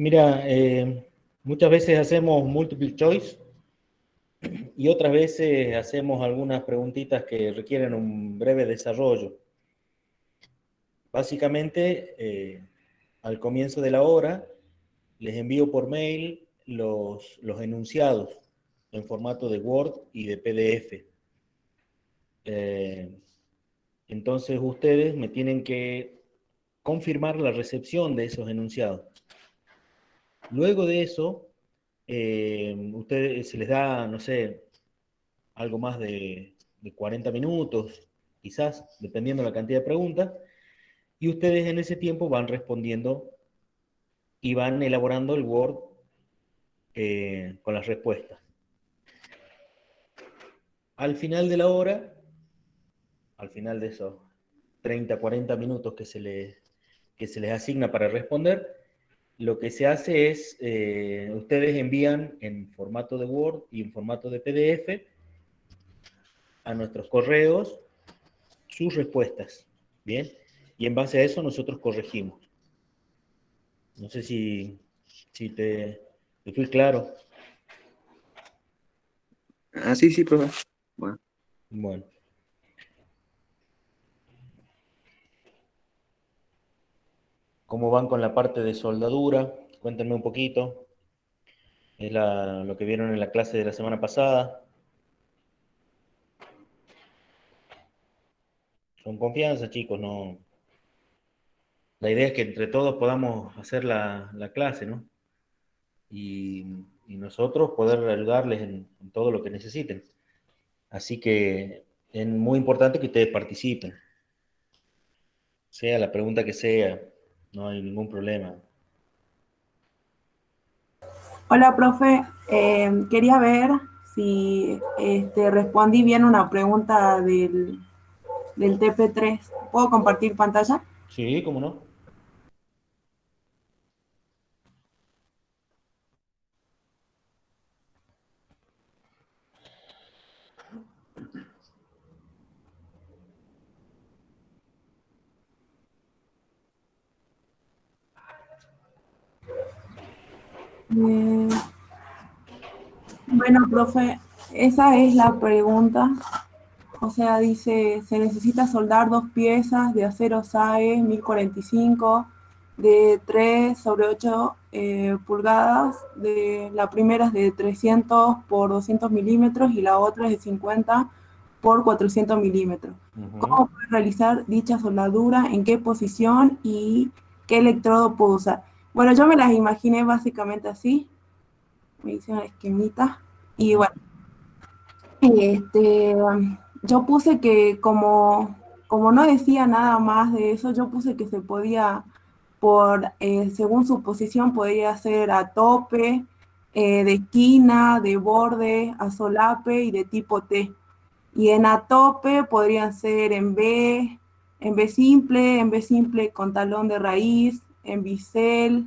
Mira, muchas veces hacemos multiple choice y otras veces hacemos algunas preguntitas que requieren un breve desarrollo. Básicamente, al comienzo de la hora, les envío por mail los enunciados en formato de Word y de PDF. Eh, entonces, ustedes me tienen que confirmar la recepción de esos enunciados. Luego de eso, ustedes se les da, no sé, algo más de 40 minutos, quizás, dependiendo de la cantidad de preguntas, y ustedes en ese tiempo van respondiendo y van elaborando el Word con las respuestas. Al final de la hora, al final de esos 30, 40 minutos que se les asigna para responder, lo que se hace es, ustedes envían en formato de Word y en formato de PDF a nuestros correos sus respuestas, ¿bien? Y en base a eso nosotros corregimos. No sé si te fui claro. Ah, sí, sí, profe. Bueno, Bueno, ¿cómo van con la parte de soldadura? Cuéntenme un poquito. Es lo que vieron en la clase de la semana pasada. Con confianza, chicos, no. La idea es que entre todos podamos hacer la clase, ¿no? Y, y nosotros poder ayudarles en todo lo que necesiten. Así que es muy importante que ustedes participen, sea la pregunta que sea, no hay ningún problema. Hola, profe. Quería ver si respondí bien una pregunta del TP3. ¿Puedo compartir pantalla? Sí, cómo no. Eh, bueno, profe, esa es la pregunta. O sea, dice, se necesita soldar dos piezas de acero SAE 1045 de 3 sobre 8 pulgadas. La primera es de 300 por 200 milímetros y la otra es de 50 por 400 milímetros. Ujú. ¿Cómo puede realizar dicha soldadura? ¿En qué posición? ¿Y qué electrodo puedo usar? Bueno, yo me las imaginé básicamente así. Me hice una esquemita. Y Ujú. bueno, yo puse que como no decía nada más de eso, yo puse que se podía, según su posición, podía ser a tope, de esquina, de borde, a solape y de tipo T. Y en a tope podrían ser en B simple con talón de raíz, en bisel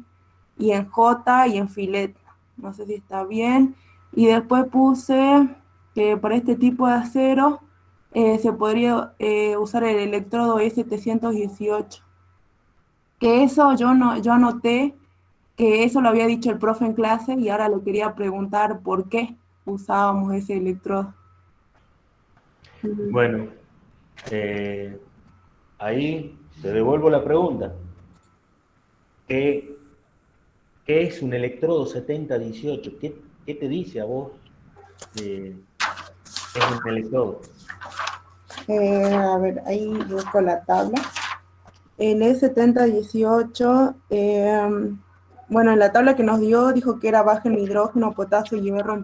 y en J y en filet. No sé si está bien. Y después puse que para este tipo de acero se podría usar el electrodo E718. Que eso yo anoté que eso lo había dicho el profe en clase y ahora le quería preguntar por qué usábamos ese electrodo. Bueno, eh, ahí te devuelvo la pregunta. ¿Qué, qué es un electrodo 7018? ¿Qué te dice a vos es un electrodo? A ver, ahí busco la tabla. El E7018, bueno, en la tabla que nos dio dijo que era baja en hidrógeno, potasio, hierro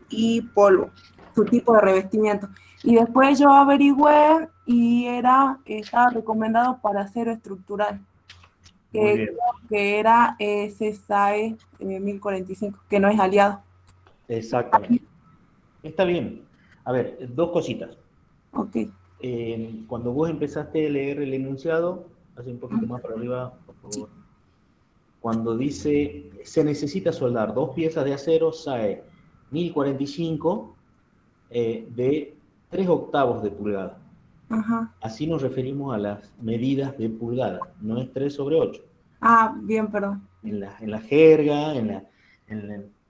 y polvo, su tipo de revestimiento. Y después yo averigüé y estaba recomendado para acero estructural, Muy que bien, creo que era SAE 1045, que no es aliado. exactamente. Está bien. A ver, dos cositas. Ok. Cuando vos empezaste a leer el enunciado, hace un poquito más para arriba, por Sí. favor. Cuando dice, se necesita soldar dos piezas de acero SAE 1045 de 3 octavos de pulgada. Ajá. Así nos referimos a las medidas de pulgada, no es 3 sobre 8. Ah, bien, perdón. En la jerga, en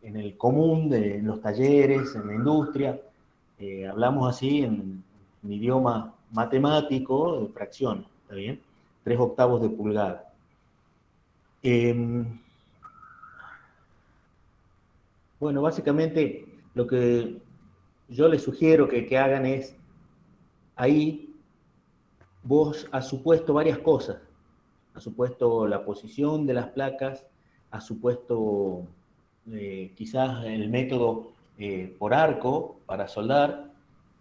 el común, en los talleres, en la industria. Hablamos así en idioma matemático de fracción, ¿está bien? 3/8 de pulgada. Bueno, básicamente lo que yo les sugiero que hagan es, ahí vos has supuesto varias cosas. Has supuesto la posición de las placas, has supuesto quizás el método por arco para soldar,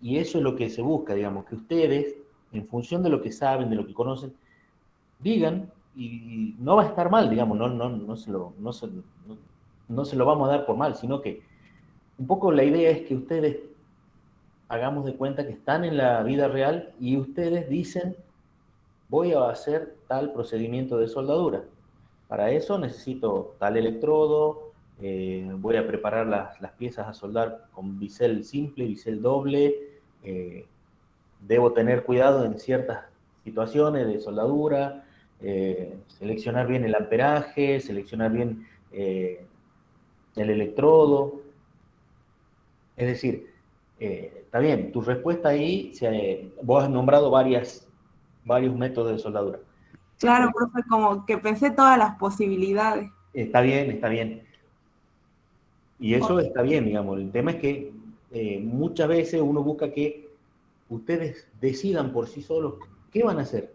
y eso es lo que se busca, digamos, que ustedes, en función de lo que saben, de lo que conocen, digan, y no va a estar mal, digamos, no se lo vamos a dar por mal, sino que un poco la idea es que ustedes hagamos de cuenta que están en la vida real y ustedes dicen, voy a hacer tal procedimiento de soldadura. Para eso necesito tal electrodo, voy a preparar las piezas a soldar con bisel simple, bisel doble, debo tener cuidado en ciertas situaciones de soldadura, seleccionar bien el amperaje, seleccionar bien el electrodo. Es decir, está bien, tu respuesta ahí, vos has nombrado varios métodos de soldadura. Claro, profe, como que pensé todas las posibilidades. Está bien, está bien. Y O- eso está bien, digamos. El tema es que muchas veces uno busca que ustedes decidan por sí solos qué van a hacer.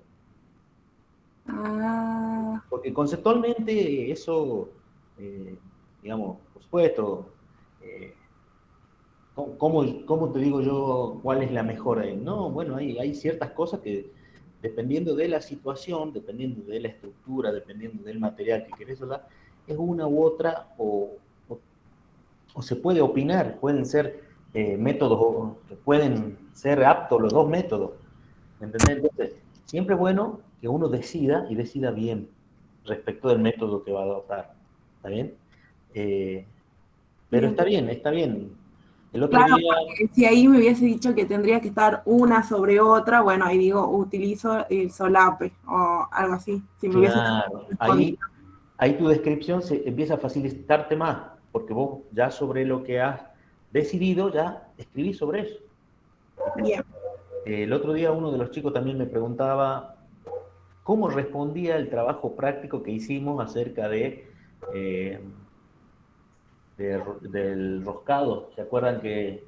Ah, Porque conceptualmente eso, eh, digamos, por supuesto, eh, ¿cómo te digo yo cuál es la mejor? No, bueno, hay ciertas cosas que dependiendo de la situación, dependiendo de la estructura, dependiendo del material que querés usar, es una u otra o se puede opinar, pueden ser métodos, pueden ser aptos los dos métodos, ¿entendés? Entonces, siempre es bueno que uno decida y decida bien respecto del método que va a adoptar, ¿está bien? Eh, pero bien. está bien, está bien. El otro Claro, día, porque si ahí me hubiese dicho que tendría que estar una sobre otra, bueno, ahí digo, utilizo el solape o algo así, si me hubiese claro, respondido. ahí tu descripción se empieza a facilitarte más, porque vos ya sobre lo que has decidido, ya escribís sobre eso. ¿Viste? Bien. El otro día uno de los chicos también me preguntaba cómo respondía el trabajo práctico que hicimos acerca eh, del roscado. ¿Se acuerdan que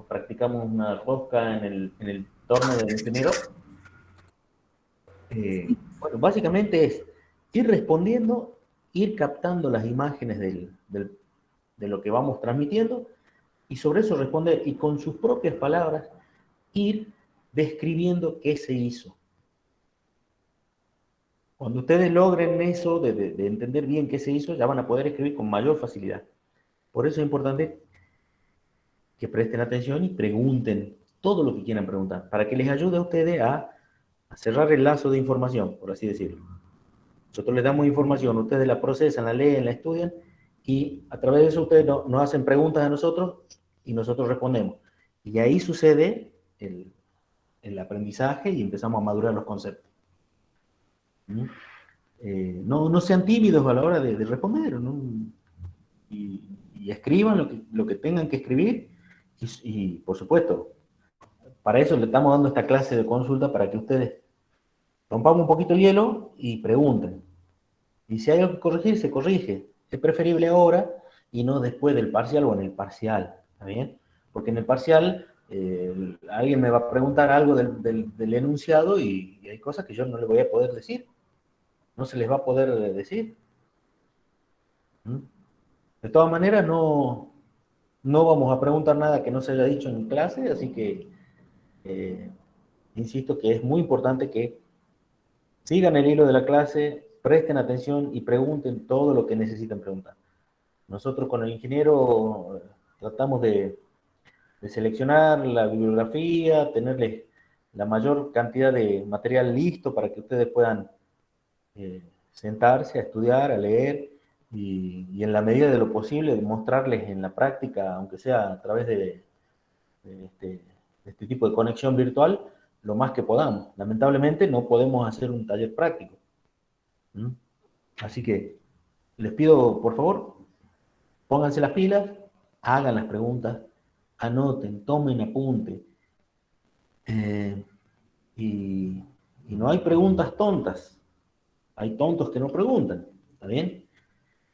practicamos una rosca en el torno del ingeniero? Bueno, básicamente es ir respondiendo, ir captando las imágenes de lo que vamos transmitiendo y sobre eso responder y con sus propias palabras ir describiendo qué se hizo. Cuando ustedes logren eso, de entender bien qué se hizo, ya van a poder escribir con mayor facilidad. Por eso es importante que presten atención y pregunten todo lo que quieran preguntar, para que les ayude a ustedes a cerrar el lazo de información, por así decirlo. Nosotros les damos información, ustedes la procesan, la leen, la estudian, y a través de eso ustedes nos hacen preguntas a nosotros y nosotros respondemos. Y ahí sucede el aprendizaje y empezamos a madurar los conceptos. ¿Mm? No sean tímidos a la hora de responder, ¿no? Y escriban lo que tengan que escribir por supuesto, para eso le estamos dando esta clase de consulta para que ustedes rompamos un poquito el hielo y pregunten. Y si hay algo que corregir, se corrige. Es preferible ahora y no después del parcial o en el parcial, ¿está bien? Porque en el parcial alguien me va a preguntar algo del enunciado y hay cosas que yo no le voy a poder decir, no se les va a poder decir. ¿Mm? De todas maneras, no vamos a preguntar nada que no se haya dicho en clase, así que eh, insisto que es muy importante que sigan el hilo de la clase, presten atención y pregunten todo lo que necesiten preguntar. Nosotros con el ingeniero tratamos de seleccionar la bibliografía, tenerles la mayor cantidad de material listo para que ustedes puedan sentarse a estudiar, a leer y en la medida de lo posible mostrarles en la práctica, aunque sea a través de este tipo de conexión virtual, lo más que podamos. Lamentablemente no podemos hacer un taller práctico. ¿Mm? Así que les pido, por favor, pónganse las pilas, hagan las preguntas, anoten, tomen apunte. Eh, y, y no hay preguntas tontas, hay tontos que no preguntan, ¿está bien?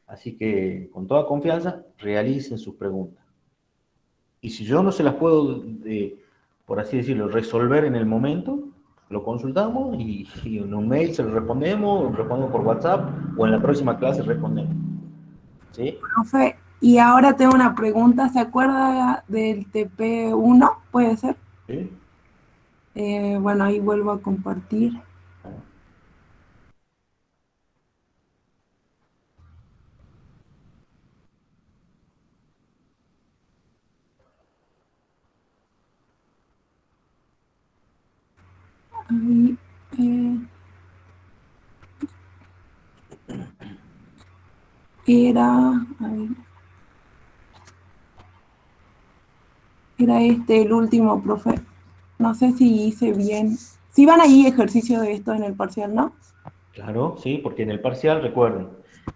Así que con toda confianza realicen sus preguntas. Y si yo no se las puedo, por así decirlo, resolver en el momento, lo consultamos y en un mail se lo respondemos por WhatsApp o en la próxima clase respondemos. ¿Sí? Profe, y ahora tengo una pregunta. ¿Se acuerda del TP1? ¿Puede ser? ¿Sí? Bueno, ahí vuelvo a compartir. Ahí, a ver, era este el último, profe. No sé si hice bien. Si van ahí ejercicio de esto en el parcial, ¿no? Claro, sí, porque en el parcial, recuerden,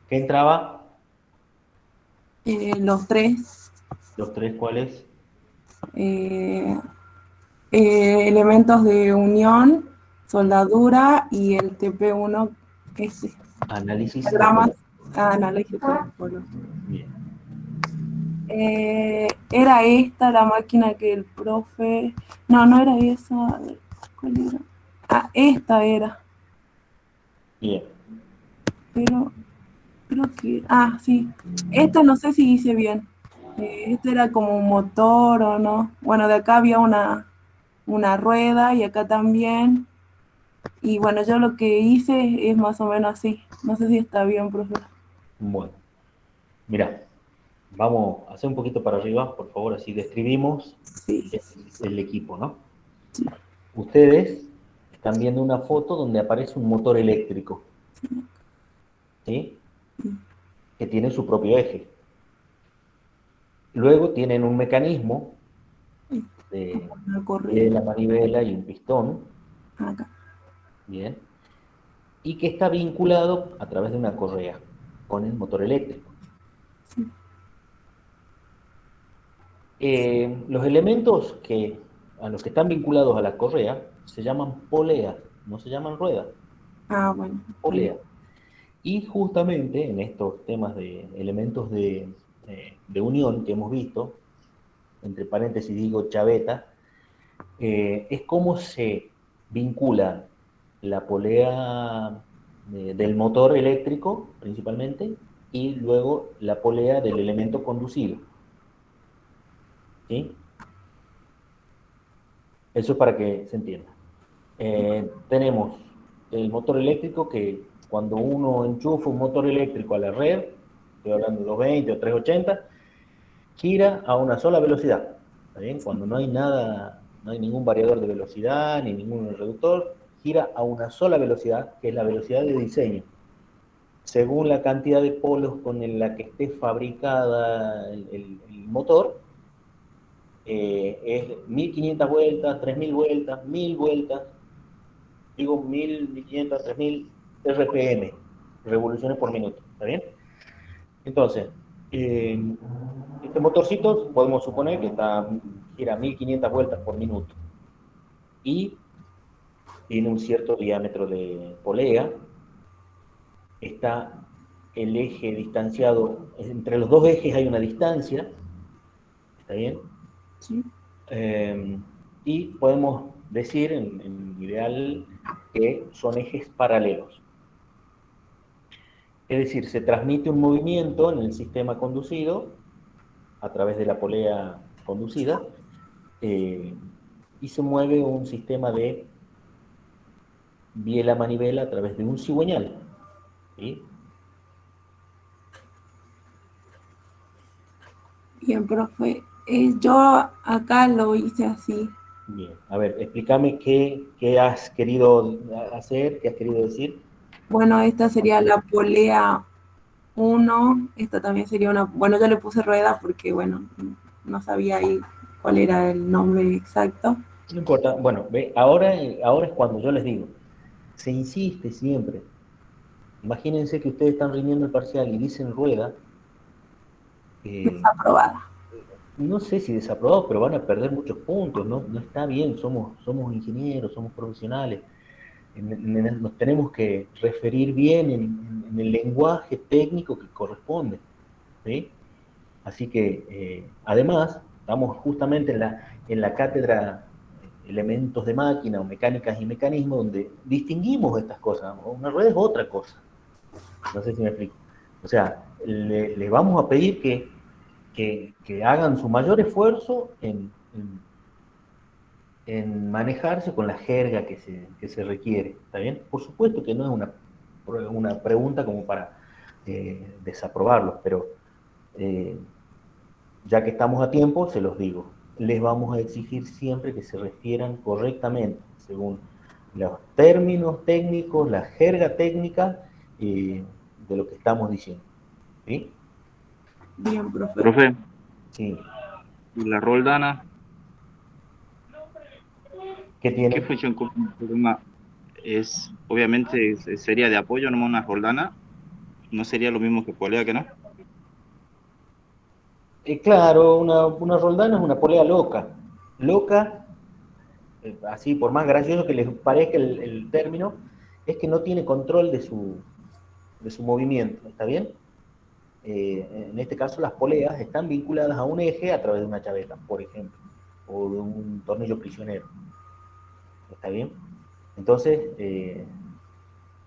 que entraba Los tres los tres cuales eh, elementos de unión, soldadura y el TP1, este, análisis de diagramas color. analíticos. Bueno. Bien. Era esta la máquina que el profe... No, no era esa. A ver, ¿cuál era? Ah, esta era. Bien. Pero creo que... Ah, sí. Esta no sé si hice bien. Este era como un motor o no. Bueno, de acá había una rueda y acá también. Y bueno, yo lo que hice es más o menos así. No sé si está bien, profesor. Bueno, mira, vamos a hacer un poquito para arriba, por favor, así describimos Sí. el equipo, ¿no? Sí. Ustedes están viendo una foto donde aparece un motor eléctrico, ¿sí? Que tiene su propio eje. Luego tienen un mecanismo de Una la corriente manivela y un pistón, acá. ¿bien? Y que está vinculado a través de una correa con el motor eléctrico. Sí. Los elementos a los que están vinculados a la correa se llaman poleas, no se llaman ruedas, Ah, bueno. Está bien. poleas. Y justamente en estos temas de elementos de unión que hemos visto, entre paréntesis digo chaveta, es cómo se vincula la polea del motor eléctrico principalmente y luego la polea del elemento conducido. ¿Sí? Eso es para que se entienda. Tenemos el motor eléctrico que cuando uno enchufa un motor eléctrico a la red, estoy hablando de 220 o 380, gira a una sola velocidad. ¿Está bien? Cuando no hay nada, no hay ningún variador de velocidad ni ningún reductor, gira a una sola velocidad, que es la velocidad de diseño. Según la cantidad de polos con la que esté fabricada el motor, es 1500 vueltas, 3000 vueltas, 1000 vueltas, digo 1000, 1500, 3000 RPM, revoluciones por minuto, ¿está bien? Entonces, este motorcito podemos suponer que gira 1500 vueltas por minuto y tiene un cierto diámetro de polea. Está el eje distanciado, entre los dos ejes hay una distancia, ¿está bien? Sí. Y podemos decir, en ideal, que son ejes paralelos. Es decir, se transmite un movimiento en el sistema conducido a través de la polea conducida y se mueve un sistema de biela-manivela a través de un cigüeñal. ¿Sí? Bien, profe. Yo acá lo hice así. Bien, a ver, explícame qué has querido hacer, qué has querido decir. Bueno, esta sería la polea 1. Esta también sería una... Bueno, yo le puse rueda porque, bueno, no sabía ahí cuál era el nombre exacto. No importa, bueno, ve, ahora es cuando yo les digo, se insiste siempre, Imagínense que ustedes están rindiendo el parcial y dicen rueda, Desaprobada. no sé si desaprobados, pero van a perder muchos puntos, ¿no? No está bien, somos ingenieros, somos profesionales, nos tenemos que referir bien en el lenguaje técnico que corresponde, ¿sí? Así que, además, estamos justamente en la cátedra elementos de máquina o mecánicas y mecanismos, donde distinguimos estas cosas. Una rueda es otra cosa. No sé si me explico. O sea, les vamos a pedir que hagan su mayor esfuerzo en manejarse con la jerga que se requiere. ¿Está bien? Por supuesto que no es una pregunta como para desaprobarlos, pero ya que estamos a tiempo, se los digo. Les vamos a exigir siempre que se refieran correctamente, según los términos técnicos, la jerga técnica de lo que estamos diciendo. ¿Sí? Bien, profe. Profe, Sí. ¿y la roldana? ¿Qué tiene? ¿Qué función cumple el programa? Obviamente sería de apoyo, no una roldana. ¿No sería lo mismo que polea, que no? Claro, una roldana es una polea loca. Loca, así por más gracioso que les parezca el término, es que no tiene control de su movimiento. ¿Está bien? En este caso, las poleas están vinculadas a un eje a través de una chaveta, por ejemplo, o de un tornillo prisionero. ¿Está bien? Entonces,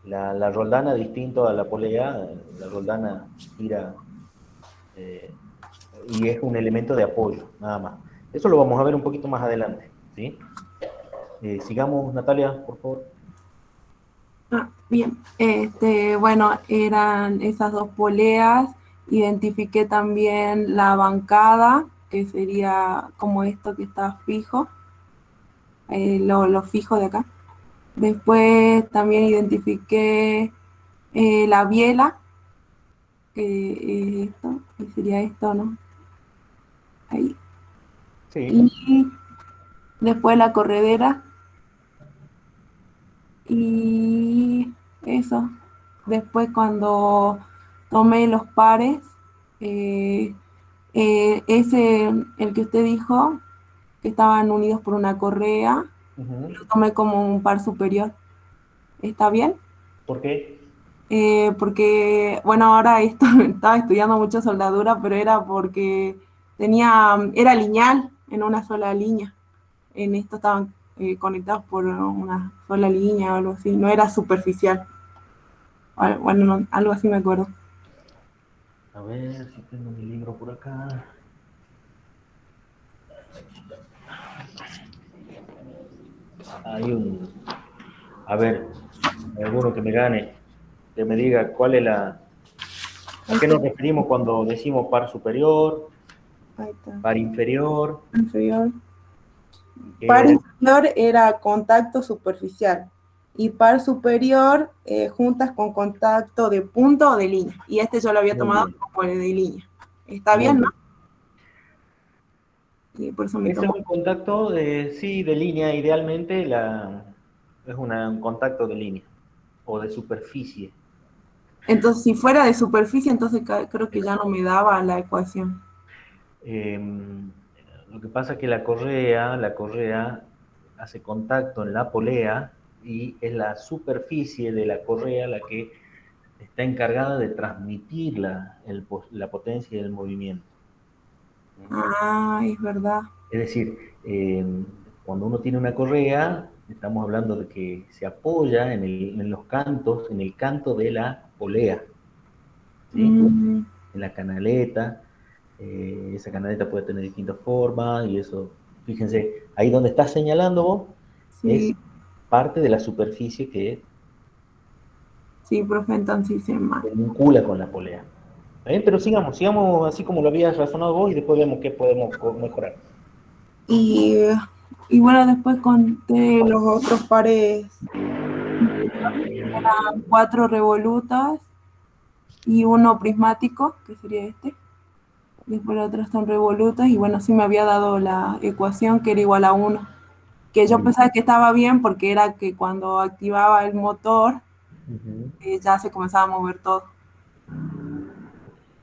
la roldana, distinto a la polea, la roldana gira y es un elemento de apoyo, nada más. Eso lo vamos a ver un poquito más adelante, ¿sí? Sigamos, Natalia, por favor. Bien, bueno, eran esas dos poleas. Identifiqué también la bancada, que sería como esto que está fijo, lo fijo de acá. Después también identifiqué la biela, que es esto, y sería esto, ¿no? Ahí. Sí. Y después la corredera, y eso. Después cuando tomé los pares, eh, ese, el que usted dijo, que estaban unidos por una correa, lo tomé como un par superior. ¿Está bien? ¿Por qué? Porque, bueno, ahora estaba estudiando mucho soldadura, pero era porque era lineal en una sola línea. En esto estaban conectados por una sola línea o algo así, no era superficial. Bueno, no, algo así me acuerdo. A ver si tengo mi libro por acá. Hay a ver, alguno que me gane, que me diga cuál es ¿a qué nos referimos cuando decimos par superior, Ahí está. par inferior? Inferior. Par inferior era contacto superficial y par superior juntas con contacto de punto o de línea. Y yo lo había tomado como de línea. ¿Está bien, no? Y por eso me Ese es un contacto sí, de línea, idealmente es un contacto de línea o de superficie. Entonces, si fuera de superficie, entonces creo que ya no me daba la ecuación. Lo que pasa es que la correa hace contacto en la polea y es la superficie de la correa la que está encargada de transmitir la potencia del movimiento. Ah, es verdad. Es decir, cuando uno tiene una correa, estamos hablando de que se apoya en los cantos, en el canto de la polea, ¿sí? En la canaleta. Esa canaleta puede tener distintas formas y eso, fíjense, ahí donde estás señalando vos, sí. es parte de la superficie que sí, profe, entonces se vincula con la polea. Pero sigamos así como lo habías razonado vos y después vemos qué podemos mejorar. Y bueno, después conté los otros pares. Eran 4 revolutas y uno prismático, que sería este. Después los otros son revolutas y bueno, sí me había dado la ecuación que era igual a 1. Que yo pensaba que estaba bien porque era que cuando activaba el motor Ujú. ya se comenzaba a mover todo.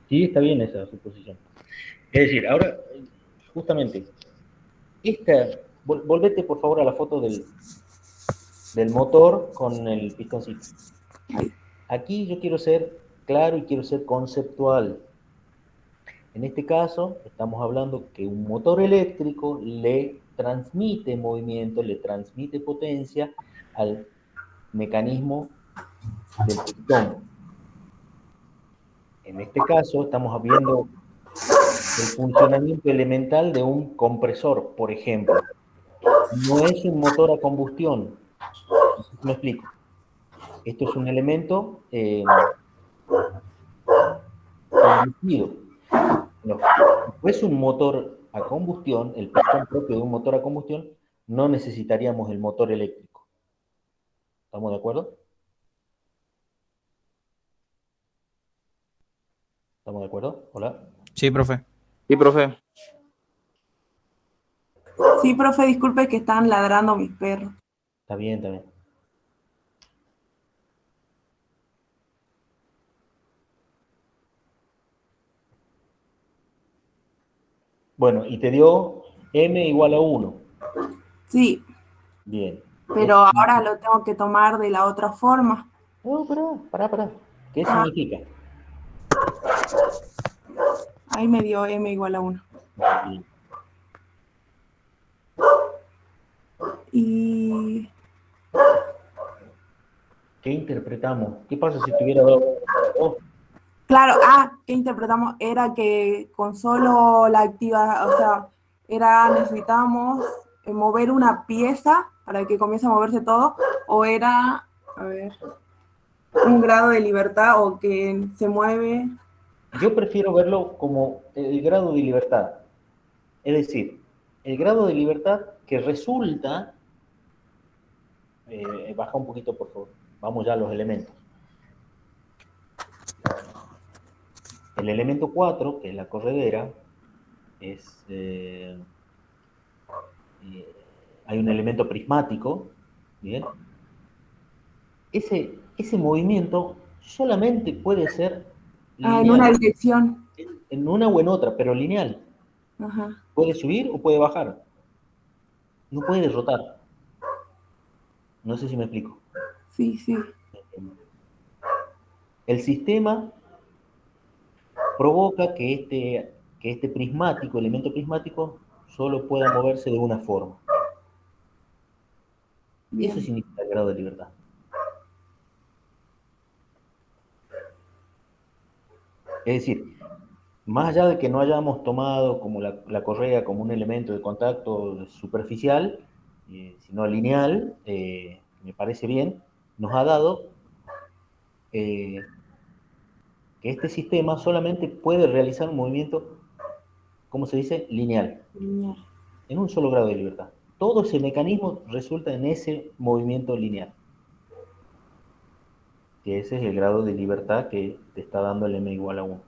Sí, está bien esa suposición. Es decir, ahora, justamente, volvete por favor a la foto del motor con el pistoncito. Ahí. Aquí yo quiero ser claro y quiero ser conceptual. En este caso, estamos hablando que un motor eléctrico le transmite movimiento, le transmite potencia al mecanismo del pistón. En este caso, estamos viendo el funcionamiento elemental de un compresor, por ejemplo. No es un motor a combustión. No sé si me explico. Esto es un elemento inducido. No. Si fuese un motor a combustión, el pistón propio de un motor a combustión, no necesitaríamos el motor eléctrico. ¿Estamos de acuerdo? ¿Estamos de acuerdo? Hola. Sí, profe. Sí, profe. Sí, profe, disculpe que están ladrando mis perros. Está bien, está bien. Bueno, y te dio m igual a 1. Sí, Bien. pero ahora lo tengo que tomar de la otra forma. No, pará. ¿Qué Ah, significa? ahí me dio m igual a 1. Bien. Y ¿Qué interpretamos? ¿Qué pasa si tuviera dos? claro, ¿qué interpretamos? Era que con solo la activa, o sea, necesitábamos mover una pieza para que comience a moverse todo, o era, a ver, un grado de libertad o que se mueve. Yo prefiero verlo como el grado de libertad. Es decir, el grado de libertad que resulta, baja un poquito por favor, vamos ya a los elementos. El elemento 4, que es la corredera, es, hay un elemento prismático, ¿bien? Ese movimiento solamente puede ser En una lineal, dirección. en una o en otra, pero lineal. Ajá. Puede subir o puede bajar, no puede rotar. No sé si me explico. Sí, sí. El sistema provoca que este prismático, elemento prismático, solo pueda moverse de una forma. Eso Bien. significa el grado de libertad. Es decir, más allá de que no hayamos tomado como la correa como un elemento de contacto superficial, sino lineal, me parece bien, nos ha dado que este sistema solamente puede realizar un movimiento, ¿cómo se dice? Lineal, Lineal. en un solo grado de libertad. Todo ese mecanismo resulta en ese movimiento lineal, que ese es el grado de libertad que te está dando el m igual a 1.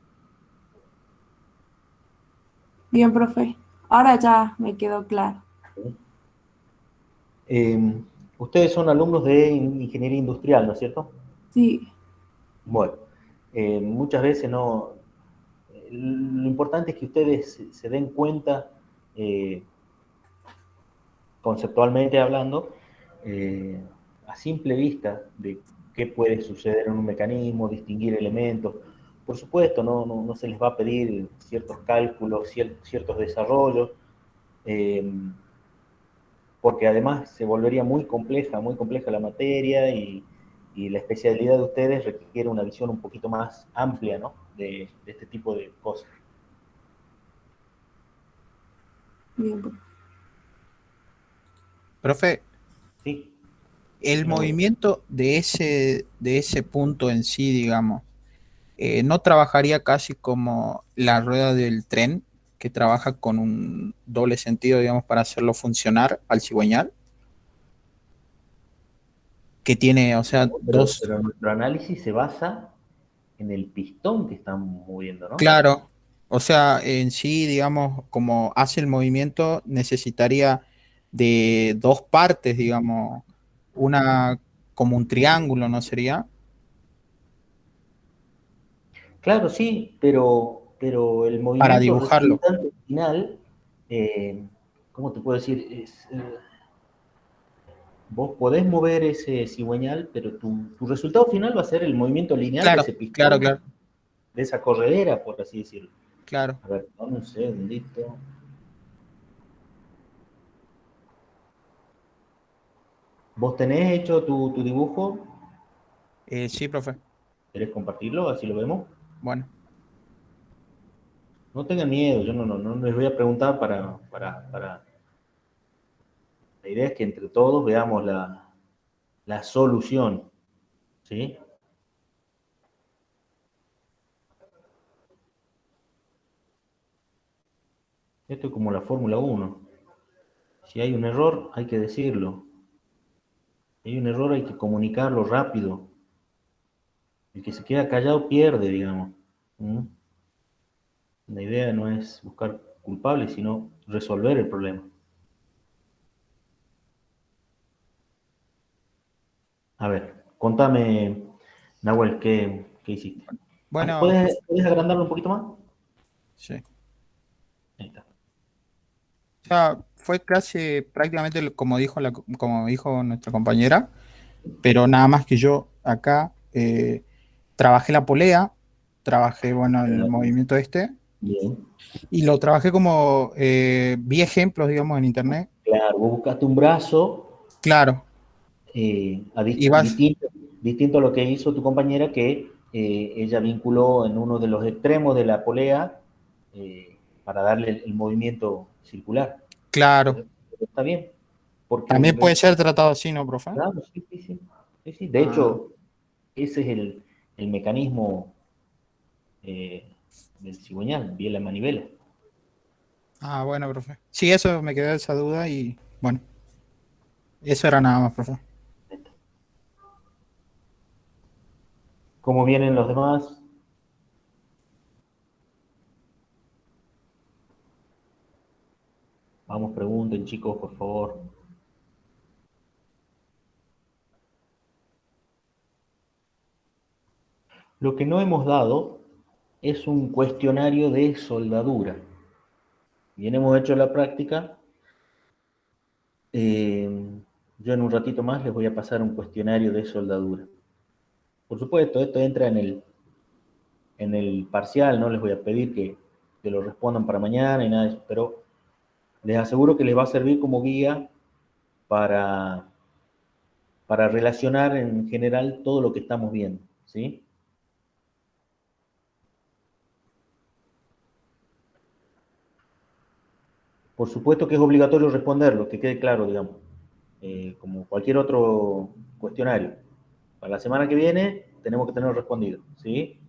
Bien, profe. Ahora ya me quedó claro. Ustedes son alumnos de ingeniería industrial, ¿no es cierto? Sí. Bueno, muchas veces no. Lo importante es que ustedes se den cuenta, conceptualmente hablando, a simple vista, de qué puede suceder en un mecanismo, distinguir elementos. Por supuesto, no se les va a pedir ciertos cálculos, ciertos desarrollos, porque además se volvería muy compleja la materia y la especialidad de ustedes requiere una visión un poquito más amplia, ¿no? de este tipo de cosas. Bien, profe. Profe, Sí, el una duda. movimiento de ese punto en sí, digamos, ¿no trabajaría casi como la rueda del tren, que trabaja con un doble sentido, digamos, para hacerlo funcionar al cigüeñal? Que tiene, o sea, dos. Pero nuestro análisis se basa en el pistón que están moviendo, ¿no? Claro, o sea, en sí, digamos, como hace el movimiento, necesitaría de dos partes, digamos, una como un triángulo, ¿no sería? Claro, sí, pero el para movimiento dibujarlo. resultante final, ¿cómo te puedo decir? Vos podés mover ese cigüeñal, pero tu resultado final va a ser el movimiento lineal de Claro, ese claro, pistón, claro, de esa corredera, por así decirlo. claro. A ver, dame un segundito. ¿Vos tenés hecho tu dibujo? Sí, profe. ¿Querés compartirlo? Así lo vemos. Bueno, No tengan miedo, yo no les voy a preguntar La idea es que entre todos veamos la solución, ¿sí? Esto es como la Fórmula 1. Si hay un error, hay que decirlo. Si hay un error, hay que comunicarlo rápido. El que se queda callado pierde, digamos. ¿Mm? La idea no es buscar culpables, sino resolver el problema. A ver, contame, Nahuel, ¿qué hiciste? bueno, ¿Puedes agrandarlo un poquito más? sí. Ahí está. O sea, fue casi prácticamente como dijo nuestra compañera, pero nada más que yo acá trabajé la polea, trabajé, bueno, el movimiento este, Bien. y lo trabajé como vi ejemplos, digamos, en internet. Claro, vos buscaste un brazo Claro, y vas, distinto a lo que hizo tu compañera, que ella vinculó en uno de los extremos de la polea para darle el movimiento circular. claro, Pero está bien, porque también puede ser tratado así, ¿no, profe? claro, sí, sí, sí. Sí, sí. De Ah, hecho, ese es el mecanismo eh, del cigüeñal, bien la manivela. bueno, profe. Sí, eso me quedó esa duda y bueno, eso era nada más, profe. ¿Cómo vienen los demás? Vamos, pregunten, chicos, por favor. Lo que no hemos dado es un cuestionario de soldadura. Bien, hemos hecho la práctica. Yo en un ratito más les voy a pasar un cuestionario de soldadura. Por supuesto, esto entra en el parcial, no les voy a pedir que lo respondan para mañana y nada de eso, pero les aseguro que les va a servir como guía para, para relacionar en general todo lo que estamos viendo, ¿sí? Por supuesto que es obligatorio responderlo, que quede claro, digamos, como cualquier otro cuestionario. Para la semana que viene tenemos que tenerlo respondido, ¿sí?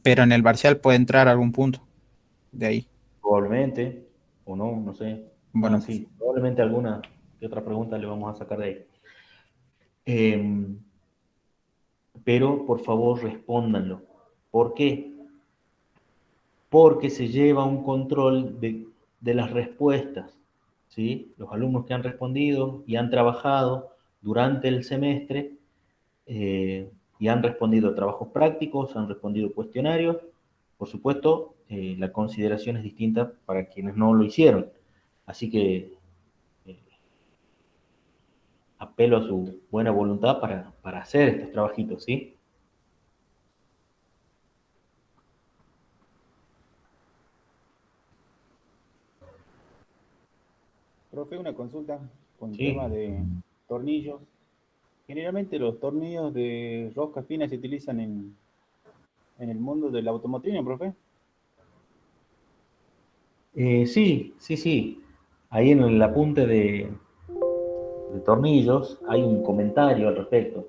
Pero en el parcial puede entrar algún punto de ahí. Probablemente, o no, no sé. Ah, Bueno, sí, probablemente alguna que otra pregunta le vamos a sacar de ahí. Eh, pero por favor respóndanlo. ¿Por qué? Porque se lleva un control de las respuestas, ¿sí? Los alumnos que han respondido y han trabajado durante el semestre y han respondido trabajos prácticos, han respondido cuestionarios. Por supuesto, la consideración es distinta para quienes no lo hicieron. Así que eh, apelo a su buena voluntad para hacer estos trabajitos, ¿sí? Profe, una consulta con el Sí. tema de tornillos. Generalmente los tornillos de rosca fina se utilizan en el mundo del automotriz, ¿no, profe? Sí, sí, sí. Ahí en el apunte de tornillos hay un comentario al respecto.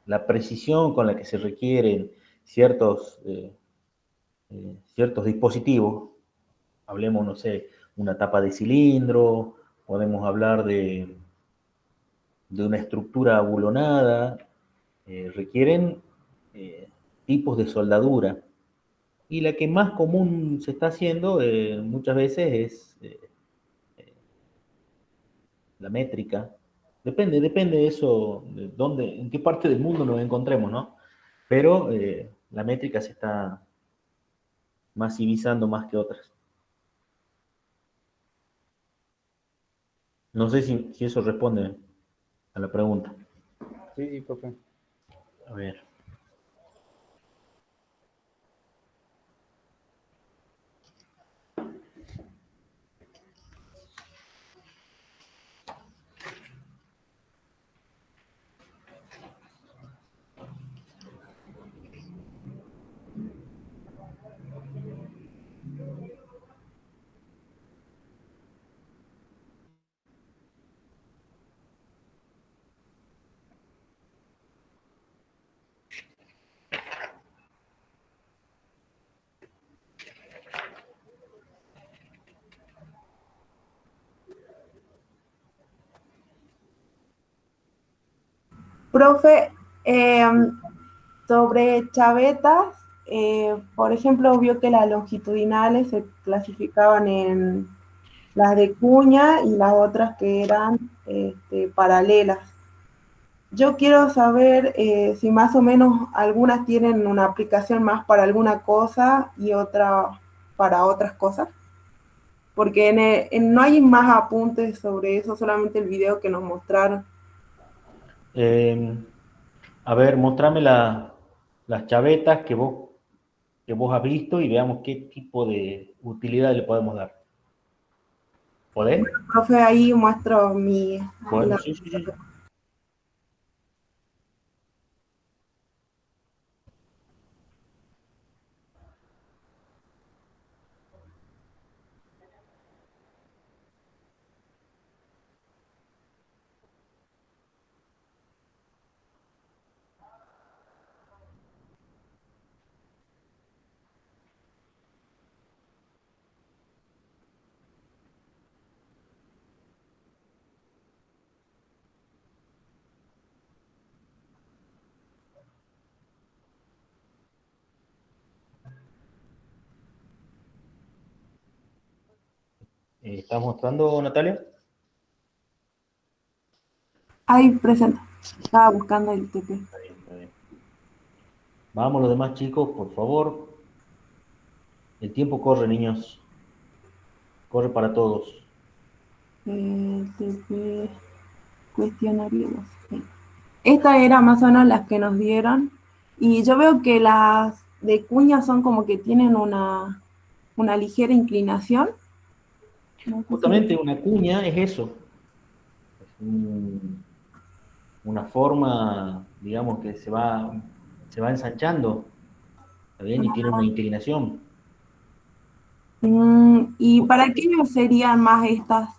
La precisión con la que se requieren ciertos, ciertos dispositivos, hablemos, no sé, una tapa de cilindro, podemos hablar de una estructura abulonada, requieren eh, tipos de soldadura. Y la que más común se está haciendo muchas veces es la métrica, Depende de eso, de dónde, en qué parte del mundo nos encontremos, ¿no? Pero la métrica se está masivizando más que otras. No sé si eso responde a la pregunta. Sí, sí, profe. A ver. Profe, sobre chavetas, por ejemplo, vio que las longitudinales se clasificaban en las de cuña y las otras que eran paralelas. Yo quiero saber si más o menos algunas tienen una aplicación más para alguna cosa y otra para otras cosas, porque no hay más apuntes sobre eso, solamente el video que nos mostraron. Eh, a ver, mostrame las chavetas que vos has visto y veamos qué tipo de utilidad le podemos dar. ¿Podés? Profe, ahí muestro Bueno, sí, sí, sí. ¿Estás mostrando, Natalia? ahí presente. Estaba buscando el TP. Está bien, está bien. Vamos los demás chicos, por favor. El tiempo corre, niños. Corre para todos. El TP cuestionario. Sí. Estas eran más o menos las que nos dieron. Y yo veo que las de cuña son como que tienen una ligera inclinación. No sé Justamente una cuña es eso. Es una forma, digamos, que se va ensanchando. ¿Está bien? Y tiene una inclinación. ¿Y para qué serían más estas?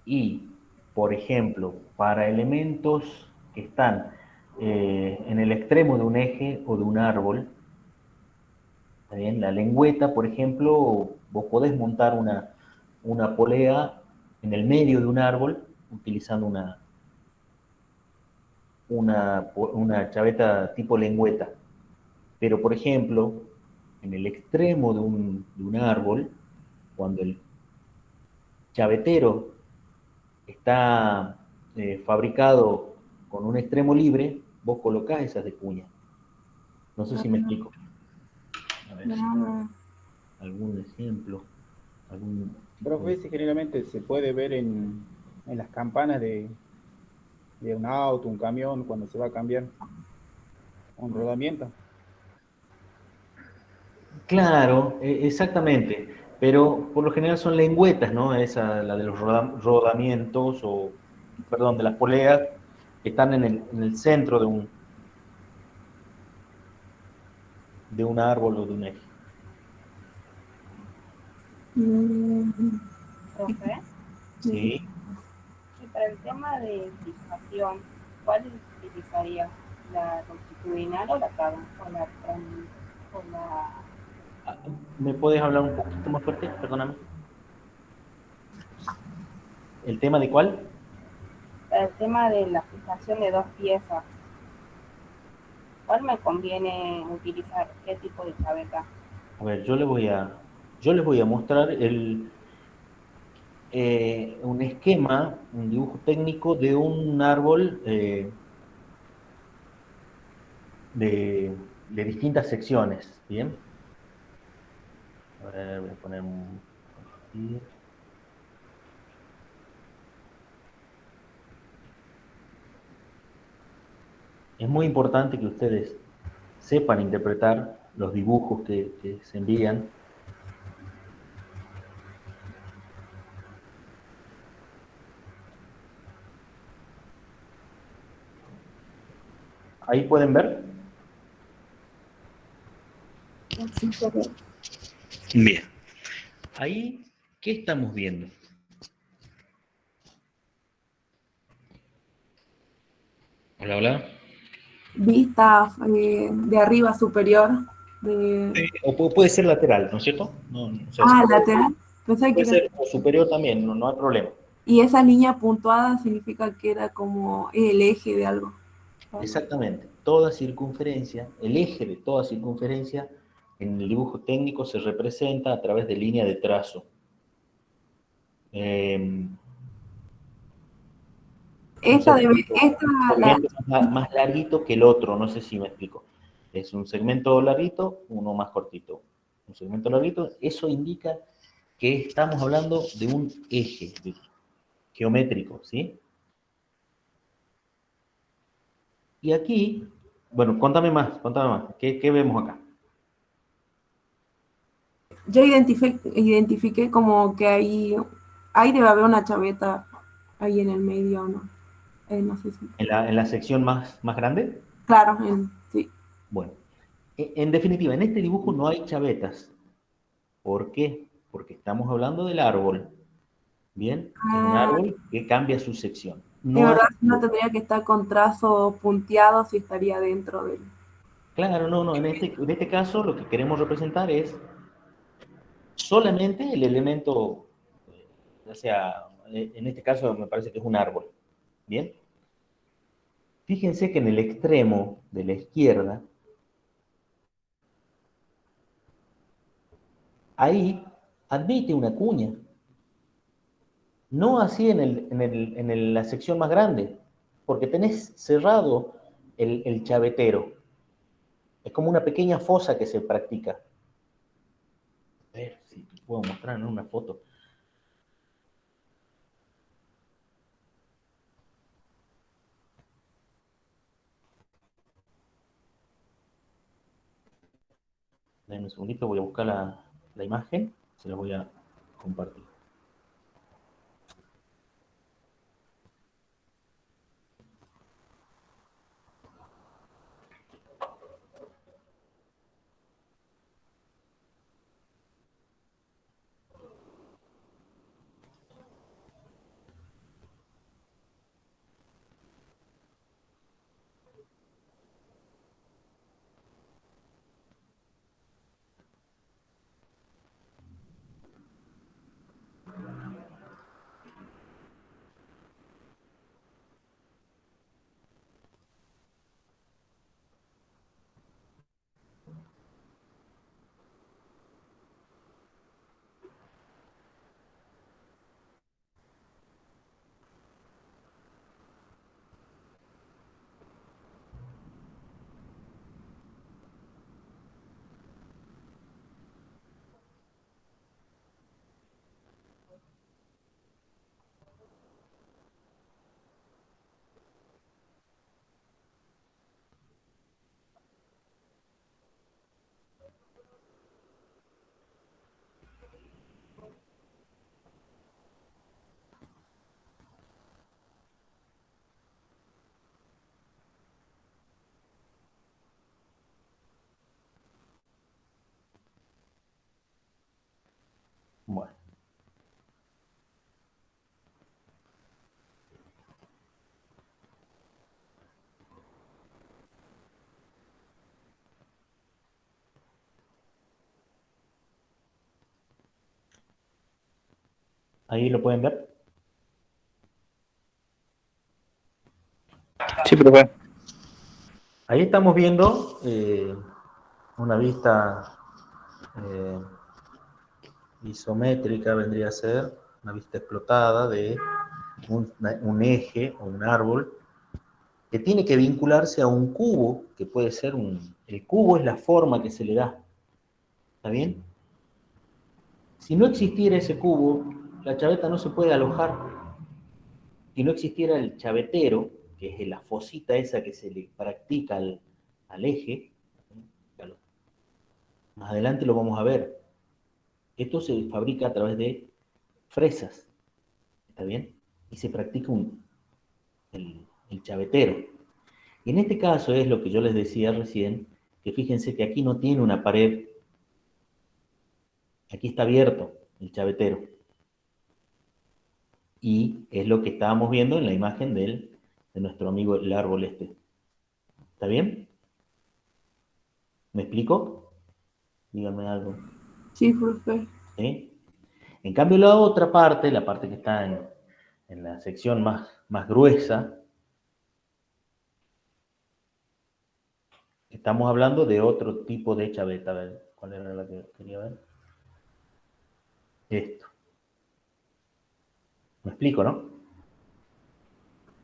Y, por ejemplo, para elementos que están en el extremo de un eje o de un árbol, ¿está bien? La lengüeta, por ejemplo, vos podés montar una polea en el medio de un árbol utilizando una chaveta tipo lengüeta. Pero, por ejemplo, en el extremo de un árbol, cuando el chavetero está fabricado con un extremo libre, vos colocás esas de cuña. No sé si me explico. A ver si Ah, algún ejemplo, algún tipo Profe, de... ese generalmente se puede ver en las campanas de un auto, un camión, cuando se va a cambiar un rodamiento. Claro, exactamente. Pero por lo general son lengüetas, ¿no? Esa, la de los rodamientos o, perdón, de las poleas que están en el centro de un árbol o de un eje. mm, Profe, sí. Sí. y para el tema de fijación, ¿cuál utilizaría? ¿La longitudinal o la o la Ah, ¿me puedes hablar un poquito más fuerte? Perdóname. ¿El tema de cuál? para el tema de la fijación de dos piezas? ¿Cuál me conviene utilizar? ¿Qué tipo de chaveta? A ver, yo les voy a mostrar un esquema, un dibujo técnico de un árbol de distintas secciones, ¿bien? A ver, voy a poner un... compartir. Es muy importante que ustedes sepan interpretar los dibujos que se envían. Ahí pueden ver. Bien. Ahí, ¿qué estamos viendo? Hola, hola. Vista de arriba superior. O puede ser lateral, ¿no es cierto? No, o sea, Lateral. Pensé que puede era. ser o superior también, no hay problema. Y esa línea puntuada significa que era como el eje de algo. Exactamente. Toda circunferencia, el eje de toda circunferencia en el dibujo técnico se representa a través de línea de trazo. Un segmento más larguito que el otro, no sé si me explico. Es un segmento larguito, uno más cortito. Un segmento larguito, eso indica que estamos hablando de un eje geométrico, ¿sí? Y aquí, bueno, contame más, ¿qué vemos acá? Yo identifiqué como que ahí debe haber una chaveta ahí en el medio, ¿no? No sé si. En la sección más grande. Claro, sí. Bueno, en definitiva, en este dibujo no hay chavetas. ¿Por qué? Porque estamos hablando del árbol. Bien, es un árbol que cambia su sección. De No hay... verdad, no tendría que estar con trazo punteado si estaría dentro del. Claro, no, en este caso lo que queremos representar es solamente el elemento, o sea, en este caso me parece que es un árbol. Bien, fíjense que en el extremo de la izquierda, ahí admite una cuña. No así en la sección más grande, porque tenés cerrado el chavetero. Es como una pequeña fosa que se practica. A ver si te puedo mostrar en una foto. Denme un segundito, voy a buscar la imagen, se la voy a compartir. Bueno. Ahí lo pueden ver. Sí, profe. Ahí estamos viendo una vista isométrica, vendría a ser. una vista explotada de un eje o un árbol que tiene que vincularse a un cubo, que puede ser el cubo es la forma que se le da, ¿está bien? Si no existiera ese cubo, la chaveta no se puede alojar. Si no existiera el chavetero, que es la fosita esa que se le practica al eje, más adelante lo vamos a ver. Esto se fabrica a través de fresas, ¿está bien? Y se practica el chavetero. Y en este caso es lo que yo les decía recién, que fíjense que aquí no tiene una pared, aquí está abierto el chavetero. Y es lo que estábamos viendo en la imagen de nuestro amigo el árbol este. ¿Está bien? ¿Me explico? Díganme algo. Sí, profe. ¿Sí? En cambio, la otra parte, la parte que está en la sección más gruesa, estamos hablando de otro tipo de chaveta. A ver, ¿cuál era la que quería ver? Esto. ¿Me explico, no?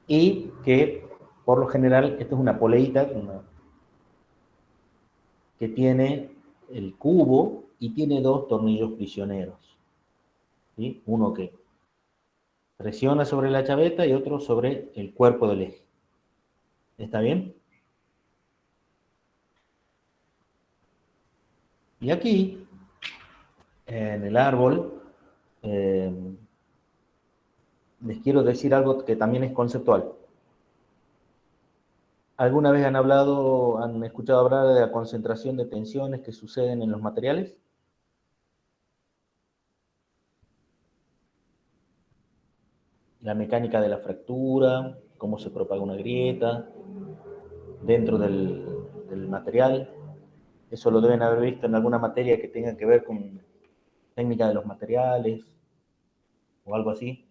Y que, por lo general, esto es una poleita que tiene el cubo y tiene dos tornillos prisioneros. ¿Sí? Uno que presiona sobre la chaveta y otro sobre el cuerpo del eje. ¿Está bien? Y aquí, en el árbol, les quiero decir algo que también es conceptual. ¿Alguna vez han escuchado hablar de la concentración de tensiones que suceden en los materiales? La mecánica de la fractura, cómo se propaga una grieta dentro del material. Eso lo deben haber visto en alguna materia que tenga que ver con técnica de los materiales o algo así.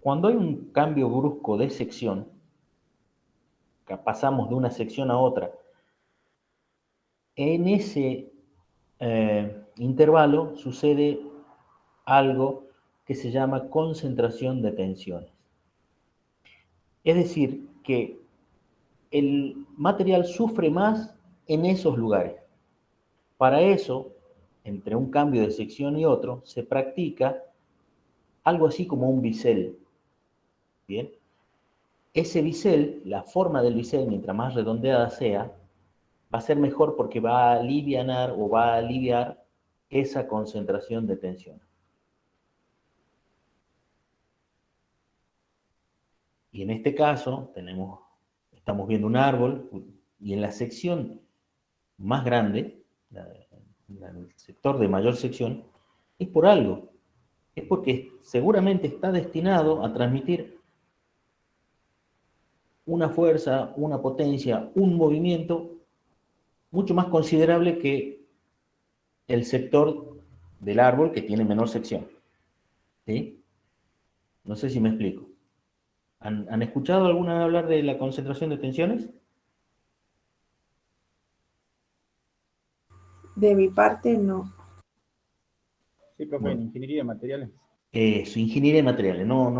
Cuando hay un cambio brusco de sección, que pasamos de una sección a otra, en ese intervalo sucede algo que se llama concentración de tensiones. Es decir, que el material sufre más en esos lugares. Para eso, entre un cambio de sección y otro, se practica algo así como un bisel. ¿Bien? Ese bisel, la forma del bisel, mientras más redondeada sea, va a ser mejor porque va a alivianar o va a aliviar esa concentración de tensión. Y en este caso estamos viendo un árbol y en la sección más grande, el sector de mayor sección, es por algo. Es porque seguramente está destinado a transmitir una fuerza, una potencia, un movimiento mucho más considerable que el sector del árbol que tiene menor sección. ¿Sí? No sé si me explico. ¿Han escuchado alguna vez hablar de la concentración de tensiones? De mi parte, no. Sí, profe, en Bueno, ingeniería de materiales. su ingeniería de materiales, no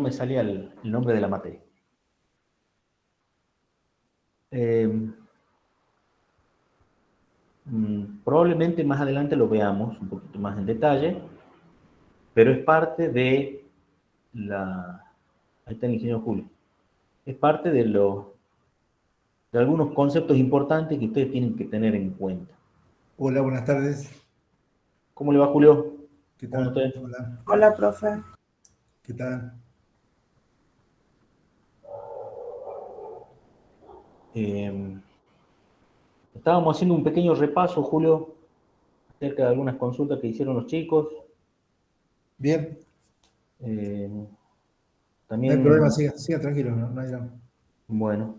me salía el nombre de la materia. Probablemente más adelante lo veamos un poquito más en detalle, pero es parte de ahí está el ingeniero Julio, es parte de algunos conceptos importantes que ustedes tienen que tener en cuenta. Hola, buenas tardes. ¿Cómo le va, Julio? ¿Qué ¿Cómo tal? está? Hola, Hola, profe. ¿qué tal? Eh, Estábamos haciendo un pequeño repaso, Julio, acerca de algunas consultas que hicieron los chicos. Bien, Eh, no hay problema, también, siga tranquilo, no hay drama. bueno,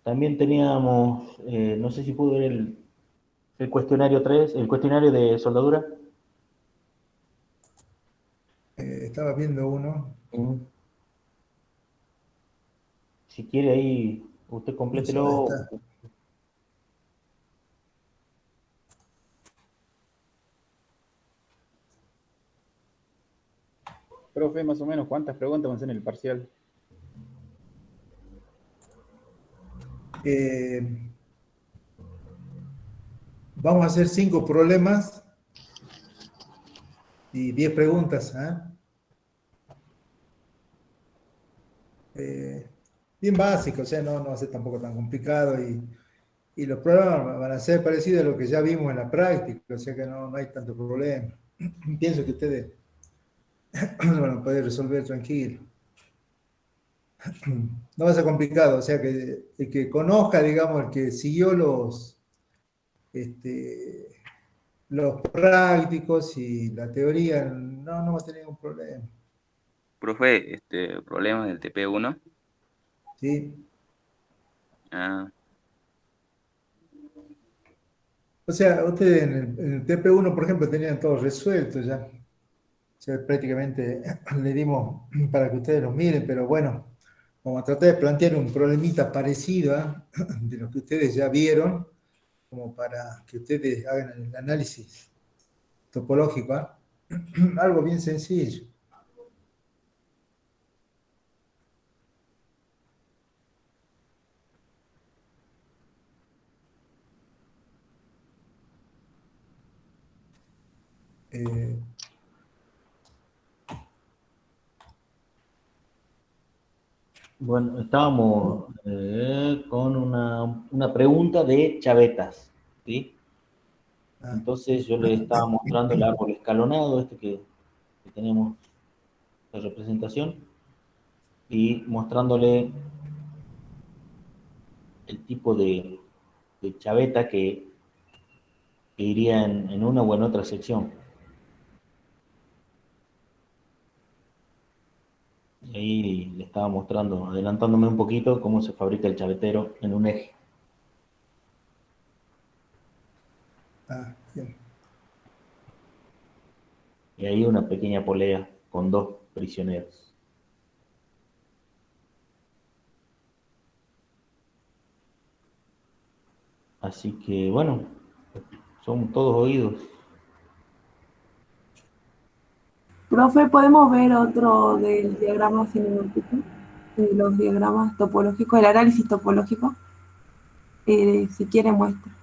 también teníamos, no sé si pudo ver el cuestionario 3, el cuestionario de soldadura. Estaba viendo uno, Mm. Si quiere ahí, usted no sé dónde complételo. está. profe, más o menos, ¿cuántas preguntas van a hacer en el parcial? Vamos a hacer 5 problemas y 10 preguntas. Bien básico, o sea, no va a ser tampoco tan complicado y los problemas van a ser parecidos a lo que ya vimos en la práctica, o sea que no hay tanto problema. Pienso que ustedes lo van a poder resolver tranquilo. No va a ser complicado, o sea que el que conozca, digamos, el que siguió los prácticos y la teoría, no va a tener ningún problema. Profe, problemas del TP1. ¿Sí? Ah, O sea, ustedes en el TP1, por ejemplo, tenían todo resuelto ya. O sea, prácticamente le dimos para que ustedes lo miren, pero bueno, vamos a tratar de plantear un problemita parecido de lo que ustedes ya vieron, como para que ustedes hagan el análisis topológico. Algo bien sencillo. Bueno, estábamos con una pregunta de chavetas, ¿sí? Entonces yo le estaba mostrando el árbol escalonado, que tenemos de representación, y mostrándole el tipo de chaveta que iría en una o en otra sección. Y ahí le estaba mostrando, adelantándome un poquito, cómo se fabrica el chavetero en un eje. Bien. Y ahí una pequeña polea con 2 prisioneros. Así que, bueno, son todos oídos. Profe, ¿podemos ver otro del diagrama cinemático? De los diagramas topológicos, el análisis topológico. Si quiere muestra.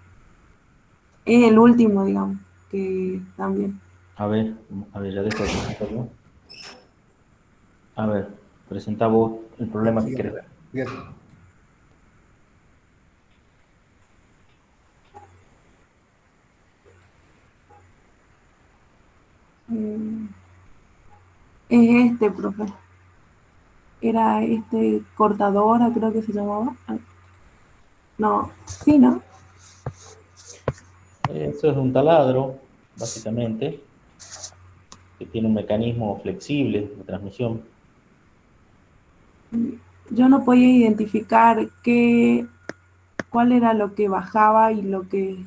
Es el último, digamos, que también. A ver, ya dejo de presentarlo. A ver, presenta vos el problema que querés ver. Bien. Es este, profe. Era cortadora, creo que se llamaba. No, sí, ¿no? Eso es un taladro, básicamente, que tiene un mecanismo flexible de transmisión. Yo no podía identificar cuál era lo que bajaba y lo que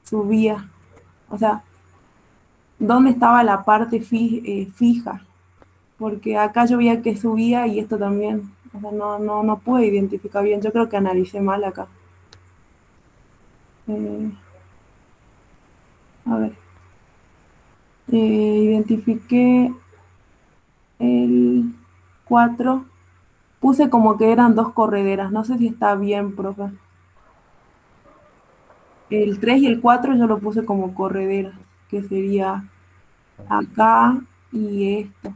subía. O sea, dónde estaba la parte fija. Porque acá yo veía que subía y esto también. O sea, no pude identificar bien. Yo creo que analicé mal acá. A ver. Identifiqué el 4. Puse como que eran 2 correderas. No sé si está bien, profe. El 3 y el 4 yo lo puse como correderas, que sería acá y esto.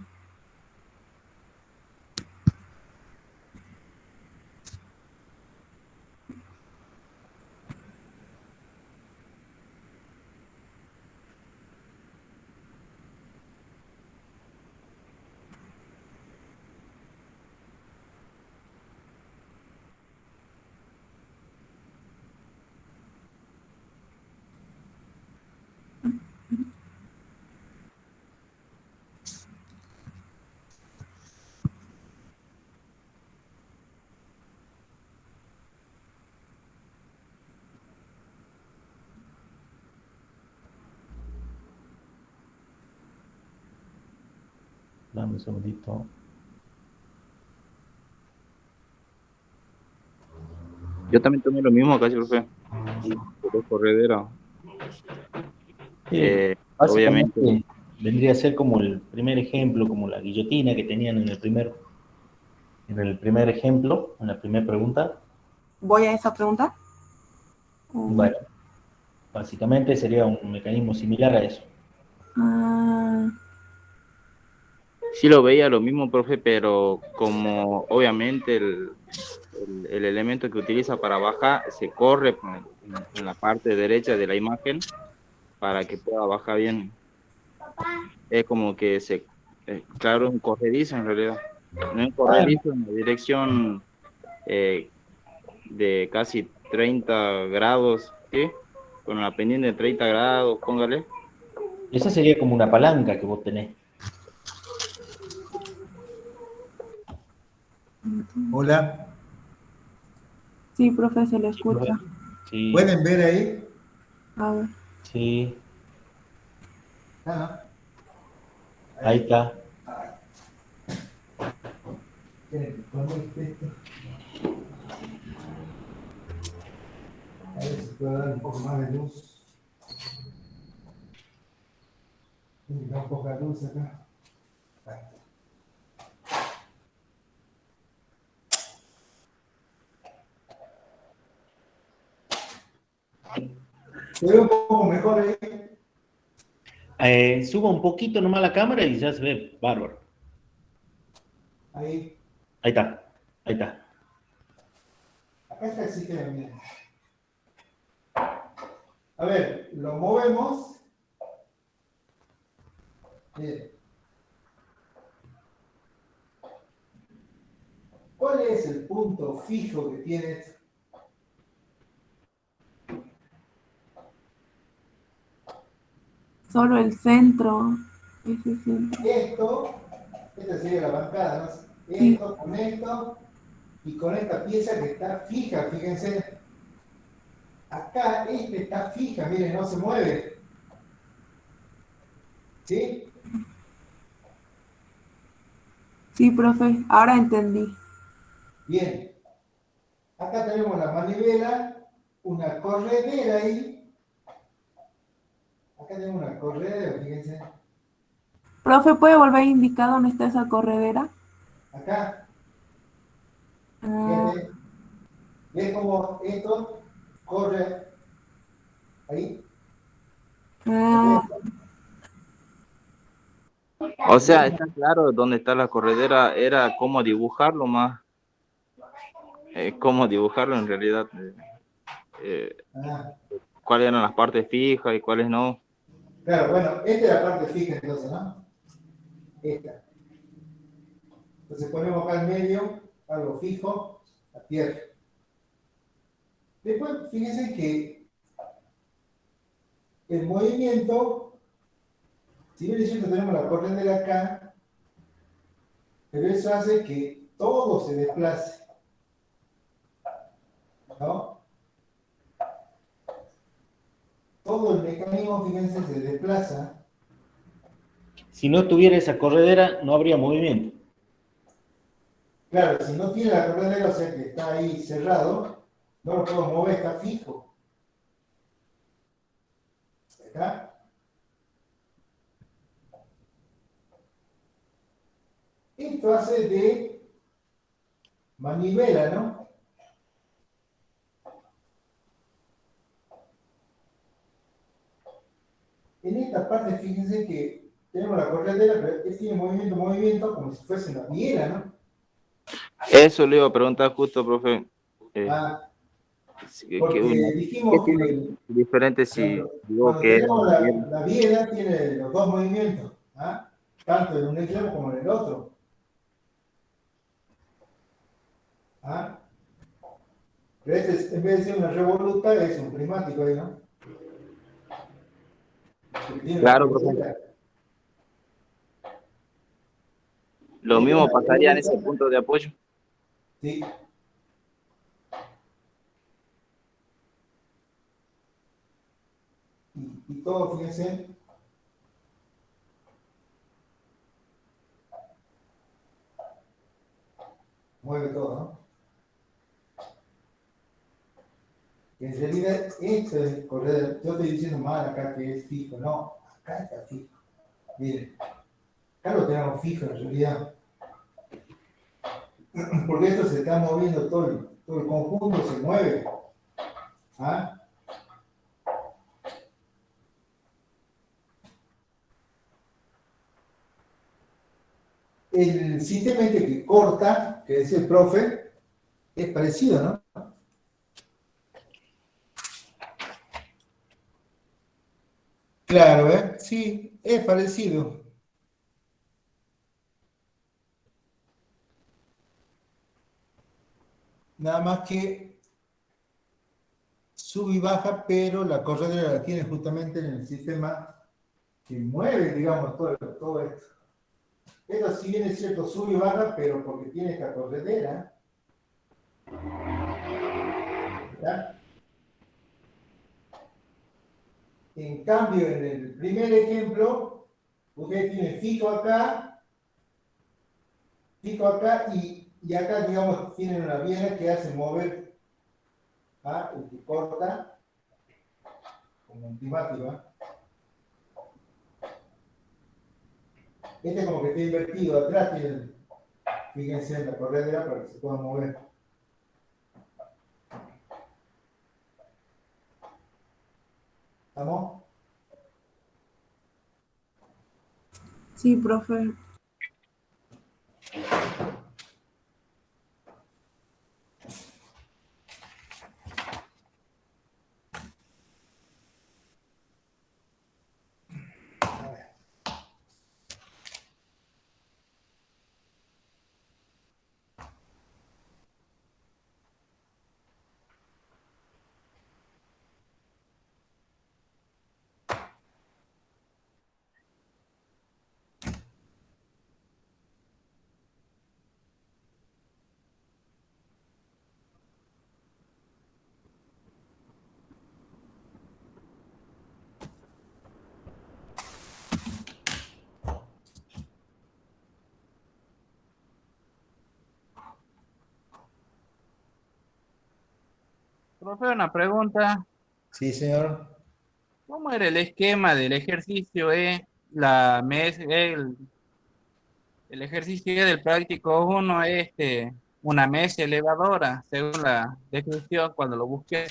Dame un segundito. Yo también tomé lo mismo casi, profe. Dos correderas. Sí, Obviamente. vendría a ser como el primer ejemplo, como la guillotina que tenían en el primer ejemplo, en la primera pregunta. ¿Voy a esa pregunta? Bueno, básicamente sería un mecanismo similar a eso. Ah, Sí lo veía lo mismo, profe, pero como obviamente el elemento que utiliza para bajar se corre en la parte derecha de la imagen para que pueda bajar bien. Es como que claro, es un corredizo en realidad. No es un corredizo en la dirección de casi 30 grados, ¿sí? Con la pendiente de 30 grados, póngale. Esa sería como una palanca que vos tenés. Hola, sí, profe, se le escucha. Sí, ¿pueden ver ahí? A ver. sí, Ah, ahí está. tienen que poner esto. A ver si puedo dar un poco más de luz. Tiene que dar poca luz acá. Ahí. ¿Se ve un poco mejor ahí? Suba un poquito nomás la cámara y ya se ve bárbaro. Ahí. Ahí está, ahí está. Acá está el sistema, miren. A ver, lo movemos. Miren. ¿Cuál es el punto fijo que tiene esto? Solo el centro. Ese centro. Esta sería la bancada, ¿no? Sí. Esto con esto y con esta pieza que está fija, fíjense. Acá está fija, miren, no se mueve. ¿Sí? Sí, profe, ahora entendí. Bien. Acá tenemos la manivela, una corredera ahí. Acá tenemos una corredera, fíjense. Profe, ¿puede volver a indicar dónde está esa corredera? Acá, Ah, fíjate. ¿Ves cómo esto corre ahí? ah, O sea, está claro dónde está la corredera, era cómo dibujarlo más, cómo dibujarlo en realidad, eh, Ah, cuáles eran las partes fijas y cuáles no. claro, bueno, esta es la parte fija entonces, ¿no? Esta. Entonces ponemos acá en medio algo fijo, la tierra. Después, fíjense que el movimiento, si bien es cierto tenemos la corredera acá, pero eso hace que todo se desplace, ¿no? Todo el mecanismo, fíjense, se desplaza. Si no tuviera esa corredera, no habría movimiento. Claro, si no tiene la corredera, o sea que está ahí cerrado, no lo puedo mover, está fijo. ¿Acá? Esto hace de manivela, ¿no? En esta parte, fíjense que tenemos la corredera, pero tiene movimiento, como si fuese una biela, ¿no? Eso le iba a preguntar justo, profe. Ah, ¿Qué porque dijimos tiene que diferente si digo cuando que es tenemos una piel? la biela, tiene los dos movimientos, ¿ah? Tanto en un extremo como en el otro. ¿Ah? Pero este, en vez de ser una revoluta, es un prismático ahí, ¿no? Porque tiene la Claro, profe. corredera. Lo Esta es mismo una pasaría en ese revoluta. punto de apoyo. Sí. Y todo, fíjense, mueve todo, ¿no? Y en realidad, esto es corredera. Yo estoy diciendo mal acá que es fijo, no, acá está fijo. Miren, acá lo tenemos fijo en realidad. Porque esto se está moviendo, todo el conjunto se mueve. ¿Ah? El sistema este que corta, que decía el profe, es parecido, ¿no? Claro, ¿eh? Sí, es parecido. Nada más que sube y baja, pero la corredera la tiene justamente en el sistema que mueve, digamos, todo esto. Esto si bien es cierto, sube y baja, pero porque tiene esta corredera. ¿Ya? En cambio, en el primer ejemplo, ustedes tienen fijo acá y acá, digamos, tienen una biela que hace mover, ¿ah? El que corta, como un climático, ¿eh? Este como que está invertido, atrás tienen, fíjense en la corredera para que se pueda mover. ¿Estamos? Sí, profe. Profe, una pregunta. Sí, señor. ¿Cómo era el esquema del ejercicio La mes, el ejercicio del práctico uno es una mesa elevadora, según la descripción cuando lo busqué.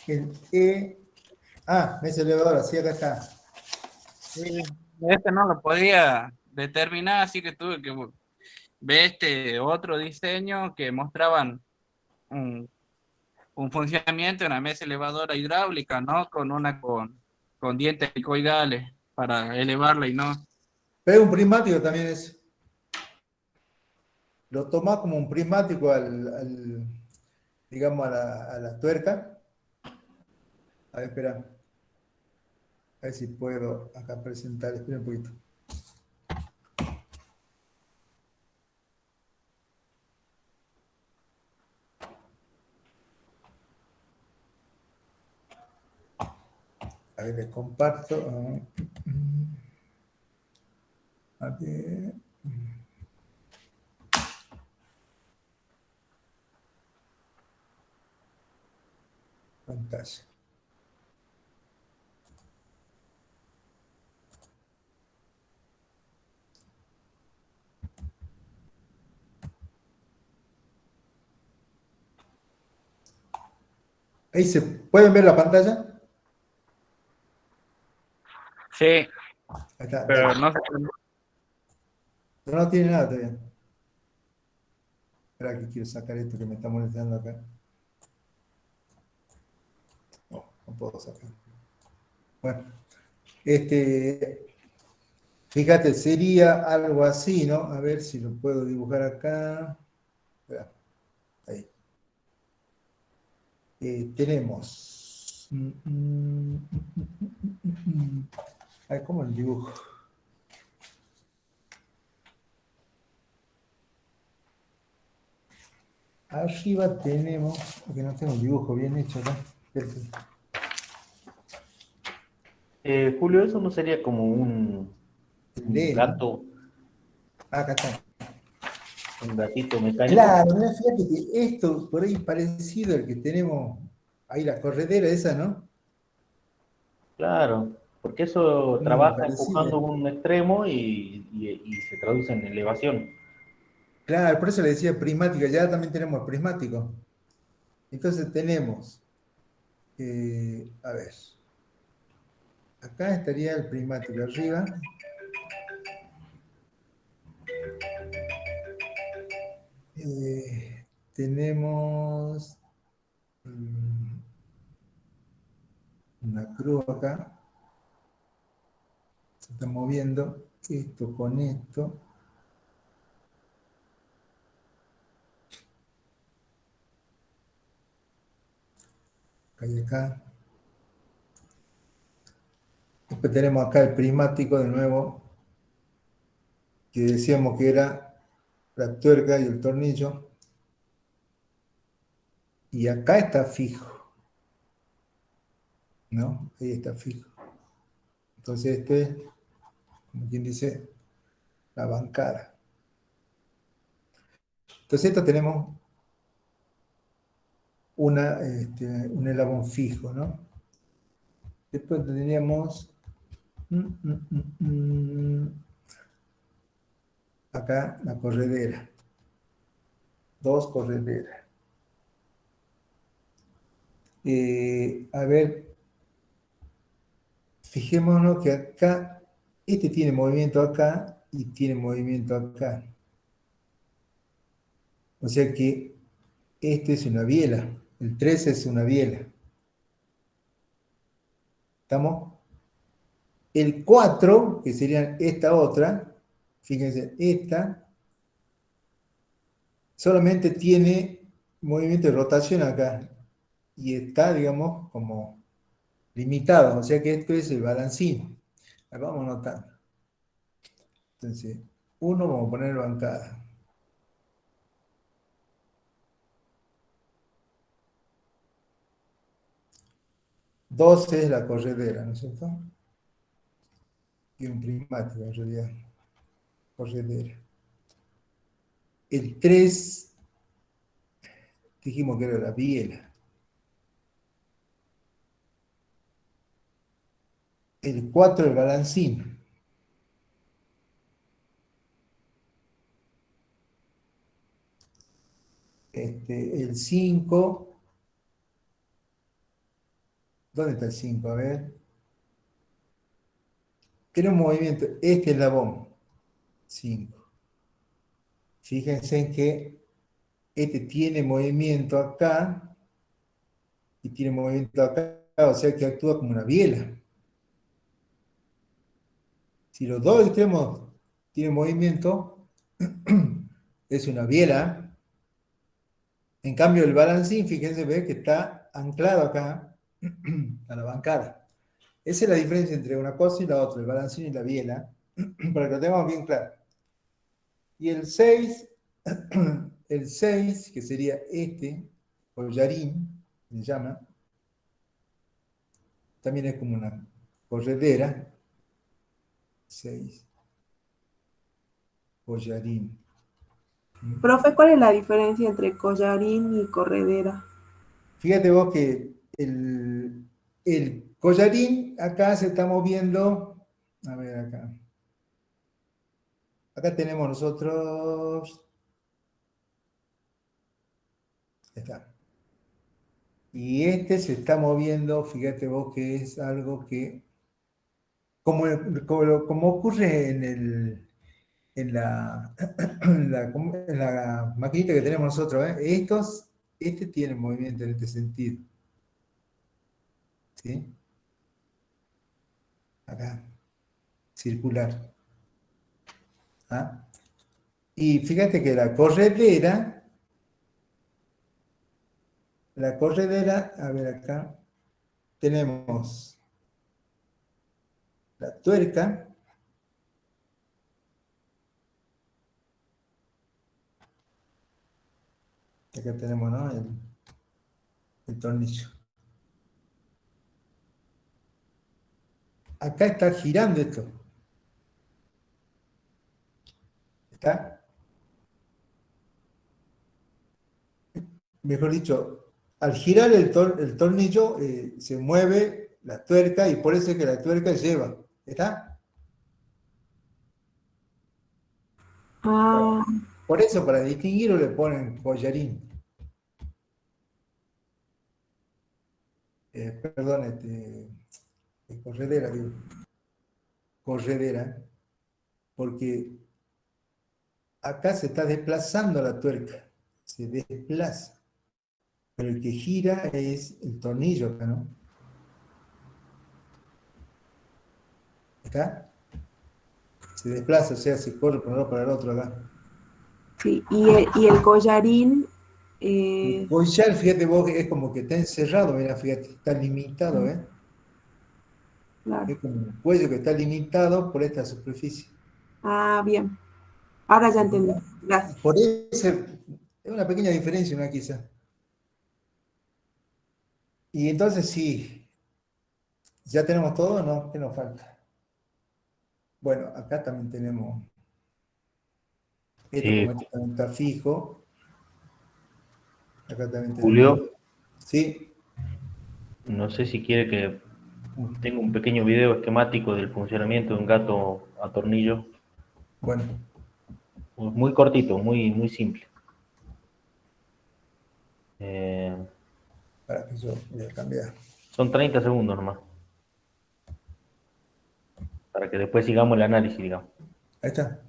El mesa elevadora, sí, acá está. Sí, no lo podía determinar, así que tuve que ver otro diseño que mostraban un, un funcionamiento de una mesa elevadora hidráulica, ¿no? Con dientes helicoidales para elevarla y no. Pero un prismático también es. Lo tomás como un prismático digamos, a la tuerca. A ver, espera. A ver si puedo acá presentar. Espera un poquito. A ver, les comparto. A ver. Pantalla. Ahí se pueden ver la pantalla. Sí, Ahí está. pero no sé. No tiene nada todavía. Espera que quiero sacar esto que me está molestando acá. No, no puedo sacar. Bueno, fíjate, sería algo así, ¿no? A ver si lo puedo dibujar acá. Espera, ahí. Tenemos. A ver, ¿cómo el dibujo? Arriba tenemos, porque no tengo un dibujo bien hecho acá. Julio, ¿eso no sería como un gato, Acá está. un gatito mecánico? Claro, mira, fíjate que esto por ahí parecido al que tenemos ahí, la corredera esa, ¿no? Claro. Porque eso Me trabaja parece. empujando un extremo y se traduce en elevación. Claro, por eso le decía prismática, ya también tenemos prismático. Entonces tenemos, a ver, acá estaría el prismático arriba. Tenemos una cruz acá, se está moviendo esto con esto. Acá y acá. Después tenemos acá el prismático de nuevo, que decíamos que era la tuerca y el tornillo. Y acá está fijo, ¿no? Ahí está fijo. Entonces este es, como quien dice, la bancada. Entonces esto tenemos un eslabón fijo, ¿no? Después tendríamos acá la corredera. Dos correderas. A ver, fijémonos que acá, este tiene movimiento acá y tiene movimiento acá. O sea que este es una biela. El 13 es una biela. ¿Estamos? El 4, que sería esta otra, fíjense, esta, solamente tiene movimiento de rotación acá. Y está, digamos, como limitado. O sea que esto es el balancín. Ahí vamos notando. Entonces, 1 vamos a poner bancada. 2 es la corredera, ¿no es cierto? Y un prismático, en realidad. Corredera. El 3, dijimos que era la biela. El 4, el balancín. El 5, ¿dónde está el 5? A ver. Tiene un movimiento, este eslabón, 5. Fíjense en que este tiene movimiento acá y tiene movimiento acá, o sea que actúa como una biela. Si los dos extremos tienen movimiento, es una biela. En cambio, el balancín, fíjense, ve que está anclado acá a la bancada. Esa es la diferencia entre una cosa y la otra, el balancín y la biela, para que lo tengamos bien claro. Y el 6, el 6, que sería este, collarín, se llama, también es como una corredera. 6, collarín. Profe, ¿cuál es la diferencia entre collarín y corredera? Fíjate vos que el collarín acá se está moviendo, a ver acá. Acá tenemos nosotros, ahí está. Y este se está moviendo, fíjate vos que es algo que, como ocurre en la, en la maquinita que tenemos nosotros, ¿eh? Este tiene movimiento en este sentido. ¿Sí? Acá, circular. ¿Ah? Y fíjate que la corredera, a ver acá, tenemos la tuerca, acá tenemos, ¿no? El tornillo. Acá está girando esto. Está, mejor dicho, al girar el tornillo se mueve la tuerca y por eso es que la tuerca lleva. ¿Está? Ah, Por eso, para distinguirlo, le ponen collarín. Perdón, corredera, digo. Corredera, porque acá se está desplazando la tuerca. Se desplaza. Pero el que gira es el tornillo acá, ¿no? ¿Está? Se desplaza, o sea, se corre por un lado para el otro acá. sí, y el collarín, El collar, fíjate vos, es como que está encerrado, mira, fíjate, está limitado, ¿eh? claro. Es como un cuello que está limitado por esta superficie. Ah, bien. Ahora ya entendí. Gracias. Por eso es una pequeña diferencia, ¿no? Quizá. Y entonces sí, ya tenemos todo, ¿no? ¿Qué nos falta? Bueno, acá también tenemos, como este también está fijo, acá también tenemos, Julio, sí, no sé si quiere que tenga un pequeño video esquemático del funcionamiento de un gato a tornillo. bueno, Muy cortito, muy simple. Eh, para que yo voy a cambiar. Son 30 segundos nomás. Para que después sigamos el análisis, digamos. Ahí está.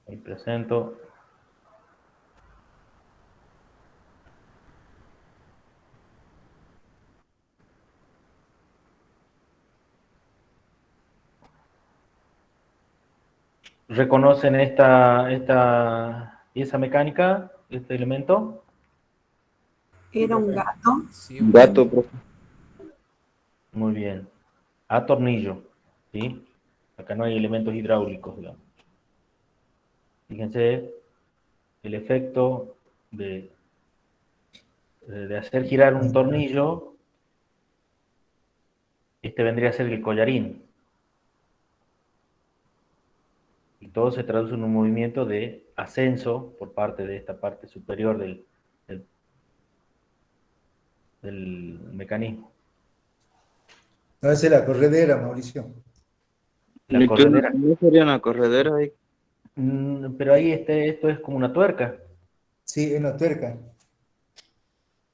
Ahí presento. ¿Reconocen esta pieza mecánica, este elemento? Era un gato. Sí, Un gato, profe. Muy bien. A tornillo, ¿sí? Acá no hay elementos hidráulicos, digamos. Fíjense el efecto de hacer girar un tornillo. Este vendría a ser el collarín. Y todo se traduce en un movimiento de ascenso por parte de esta parte superior del mecanismo. No, esa es la corredera, Mauricio. La corredera. ¿No sería una corredera ahí? Pero ahí esto es como una tuerca. Sí, es una tuerca.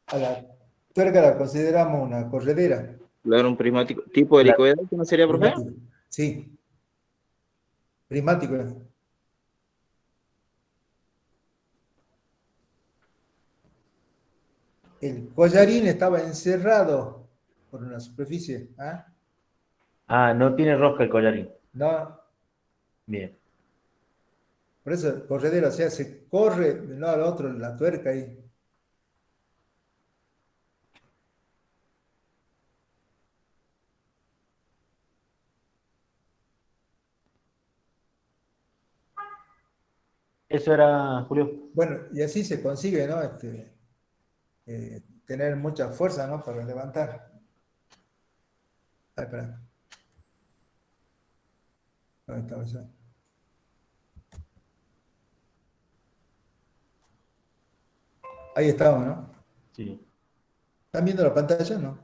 A la tuerca la consideramos una corredera. Claro, un prismático. ¿Tipo helicoidal que no sería, profe? Prismático. Sí, prismático. El collarín estaba encerrado por una superficie. ¿Ah? Ah, no tiene rosca el collarín. No, Bien. por eso corredera, o sea, se corre de un lado al otro la tuerca ahí. Eso era, Julio. Bueno, y así se consigue, ¿no? Tener mucha fuerza, ¿no? Para levantar. Ay, espera. ¿Dónde estaba eso? Ahí estamos, ¿no? Sí, ¿Están viendo la pantalla? No.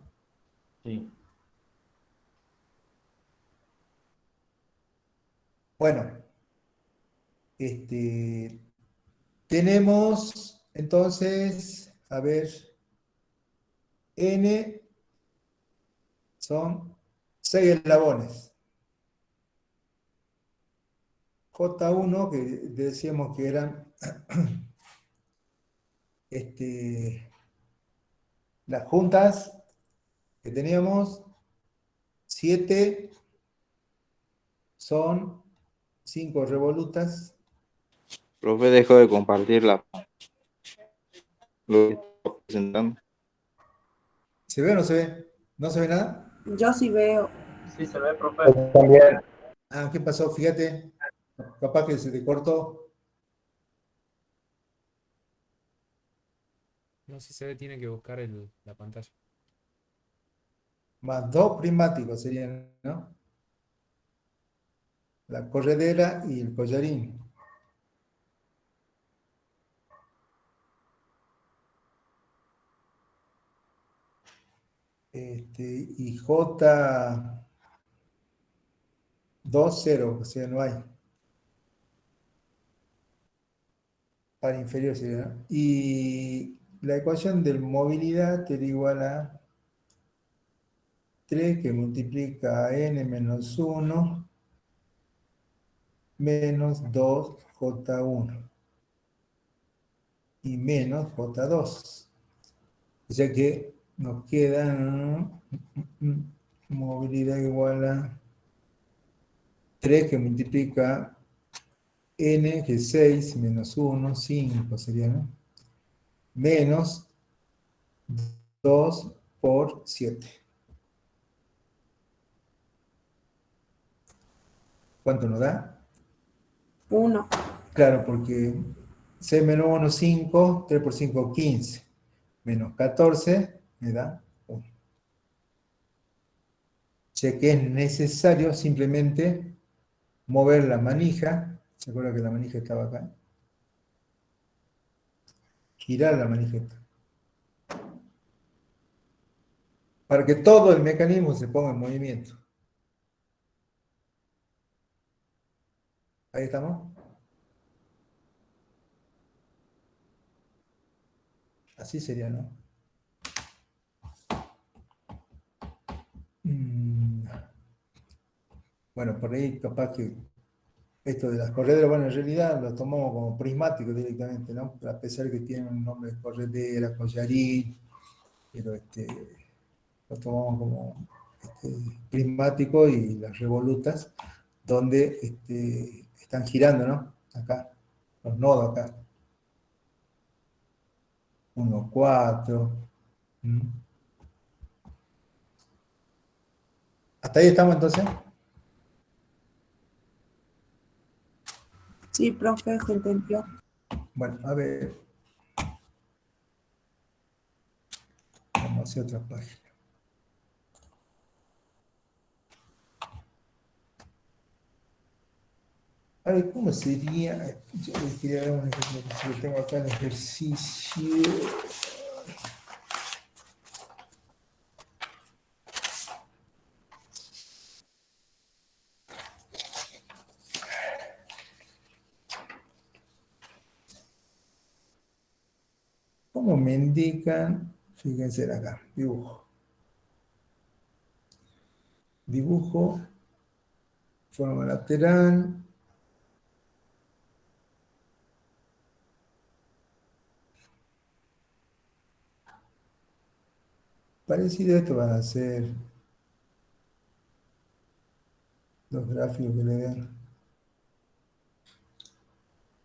sí. Bueno, tenemos entonces, a ver, N son 6 eslabones. J1, que decíamos que eran las juntas que teníamos, 7 son 5 revolutas. Profe, dejo de compartir lo que está presentando. ¿Se ve o no se ve? ¿No se ve nada? Yo sí veo. Sí, se ve, profe. Ah, ¿qué pasó? Fíjate, capaz que se te cortó. No, si se ve, tiene que buscar la pantalla. Más 2 prismáticos serían, ¿no? La corredera y el collarín. Y J 2, 0, o sea, no hay. Par inferior sería, ¿no? Y la ecuación de movilidad te da igual a 3 que multiplica a n menos 1 menos 2J1 y menos J2. O sea que nos queda movilidad igual a 3 que multiplica n, que es 6, menos 1, 5 sería, ¿no? Menos 2 por 7. ¿Cuánto nos da? 1. Claro, porque 6 menos 1, 5, 3 por 5, 15. Menos 14 me da 1. O sea que es necesario simplemente mover la manija. ¿Se acuerdan que la manija estaba acá? Girar la manijeta. Para que todo el mecanismo se ponga en movimiento. Ahí estamos. Así sería, ¿no? Bueno, por ahí capaz que esto de las correderas, bueno, en realidad lo tomamos como prismático directamente, ¿no? A pesar que tiene un nombre de corredera, collarín, pero lo tomamos como prismático y las revolutas, donde están girando, ¿no? Acá, los nodos acá. 1, 4. ¿Hasta ahí estamos entonces? Sí, profe, se entendió. Bueno, a ver. Vamos hacia otra página. A ver, ¿cómo sería? Yo les quería dar un ejemplo, si lo tengo acá en el ejercicio. ¿Cómo me indican? Fíjense acá, dibujo. Dibujo, forma lateral. Parecido a esto van a ser los gráficos que le dan.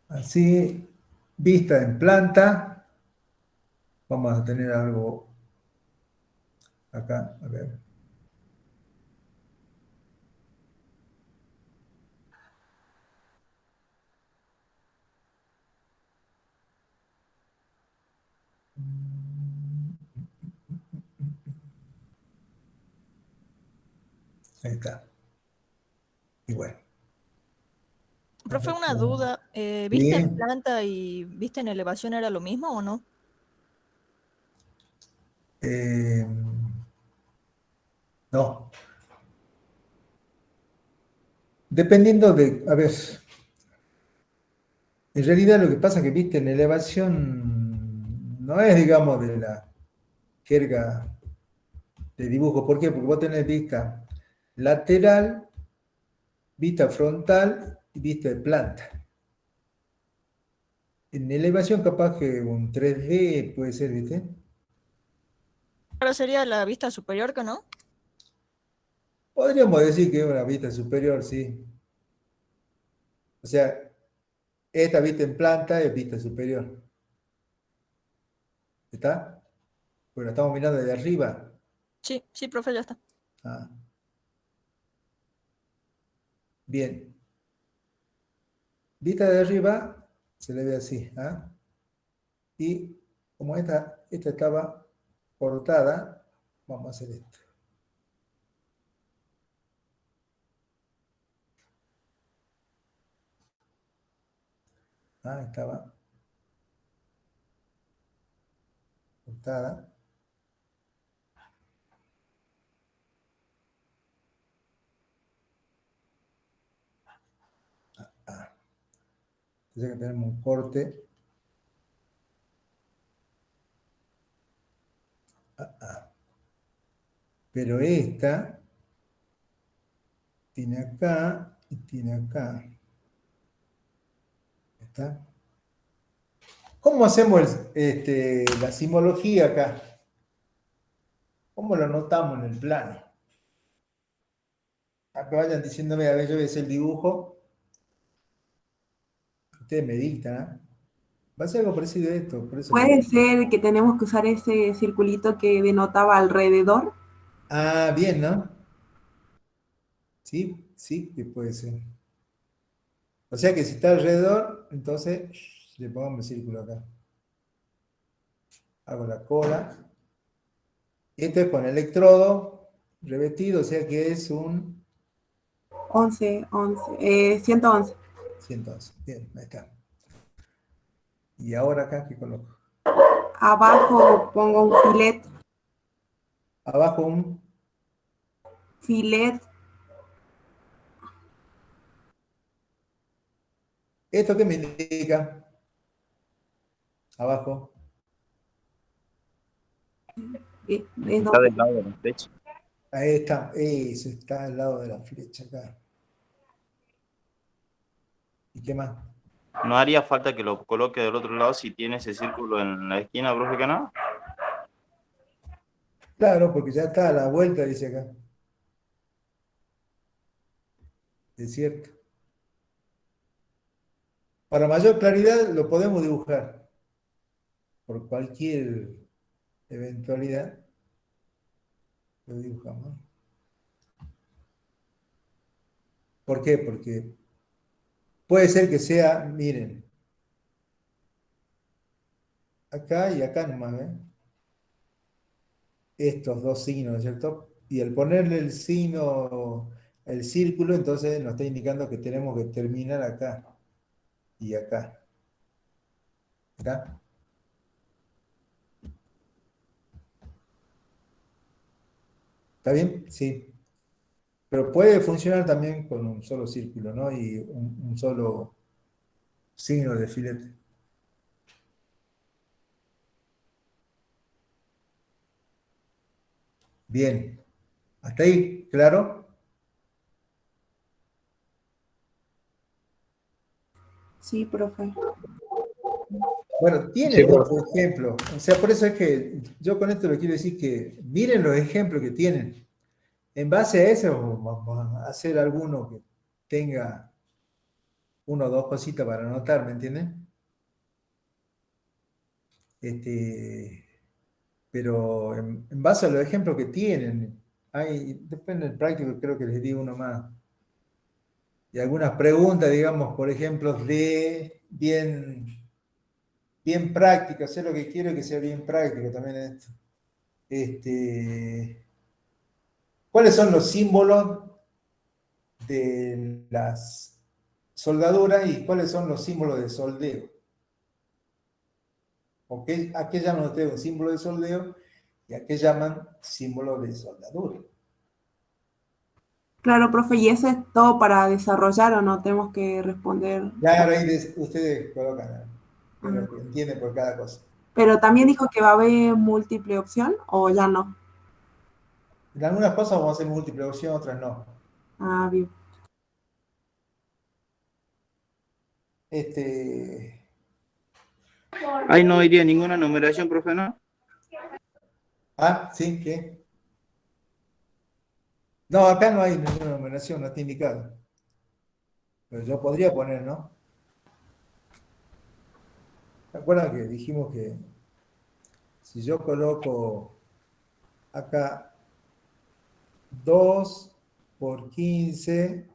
Así, vista en planta, vamos a tener algo acá, a ver. Ahí está. Y bueno. Profe, una duda. ¿Viste en Bien. planta y viste en elevación era lo mismo o no? No. Dependiendo de, a ver, en realidad lo que pasa es que, viste, en elevación no es, digamos, de la jerga de dibujo. ¿Por qué? Porque vos tenés vista lateral, vista frontal y vista de planta. En elevación capaz que un 3D puede ser, ¿viste? Ahora sería la vista superior, ¿que no? Podríamos decir que es una vista superior, sí. O sea, esta vista en planta es vista superior. ¿Está? Bueno, estamos mirando de arriba. Sí, sí, profe, ya está. Ah. Bien. Vista de arriba se le ve así. ¿Ah? Y como esta estaba cortada, vamos a hacer esto. Ah, estaba cortada. Ya que tenemos un corte. Pero esta tiene acá y tiene acá. ¿Está? ¿Cómo hacemos la simbología acá? ¿Cómo lo notamos en el plano? Acá vayan diciéndome, a ver, yo voy a hacer el dibujo. Ustedes me dictan, ¿eh? Va a ser algo parecido a esto. Por eso Puede ser que tenemos que usar ese circulito que denotaba alrededor. Ah, bien, ¿no? Sí, sí, que puede ser. O sea que si está alrededor, entonces le pongamos el círculo acá. Hago la cola. Esto es con electrodo revestido, o sea que es un 111. 111. Bien, ahí está. Y ahora acá, ¿qué coloco? Abajo pongo un filet. Abajo un Filet. ¿Esto qué me indica? Abajo. Está del lado de la flecha. Ahí está. Eso está al lado de la flecha acá. ¿Y qué más? ¿No haría falta que lo coloque del otro lado si tiene ese círculo en la esquina, profe Canal? Claro, porque ya está a la vuelta, dice acá. Es cierto. Para mayor claridad lo podemos dibujar. Por cualquier eventualidad lo dibujamos. ¿Por qué? Porque puede ser que sea, miren, acá y acá nomás, ¿ven? Estos dos signos, ¿cierto? Y al ponerle el signo, el círculo, entonces nos está indicando que tenemos que terminar acá y acá. ¿Acá? ¿Está bien? Sí. Pero puede funcionar también con un solo círculo, ¿no? Y un solo signo de filete. Bien. ¿Hasta ahí? ¿Claro? Sí, profe. Bueno, tienen otro ejemplo. O sea, por eso es que yo con esto le quiero decir que miren los ejemplos que tienen. En base a eso vamos a hacer alguno que tenga uno o dos cositas para anotar, ¿me entienden? Pero en base a los ejemplos que tienen, después en el práctico creo que les di uno más. Y algunas preguntas, digamos, por ejemplo, de bien prácticas, sé lo que quiero que sea bien práctico también esto. ¿Cuáles son los símbolos de las soldaduras y cuáles son los símbolos de soldeo? ¿A qué llaman ustedes un símbolo de soldeo y a qué llaman símbolo de soldadura? Claro, profe, ¿y eso es todo para desarrollar o no tenemos que responder? Claro, ahí ustedes colocan lo que entienden por cada cosa. Pero también dijo que va a haber múltiple opción o ya no. En algunas cosas vamos a hacer múltiple opción, otras no. Ah, bien. Ahí no iría ninguna numeración, profe, ¿no? Ah, sí, ¿qué? No, acá no hay ninguna numeración, no está indicado. Pero yo podría poner, ¿no? ¿Se acuerdan que dijimos que si yo coloco acá 2 por 15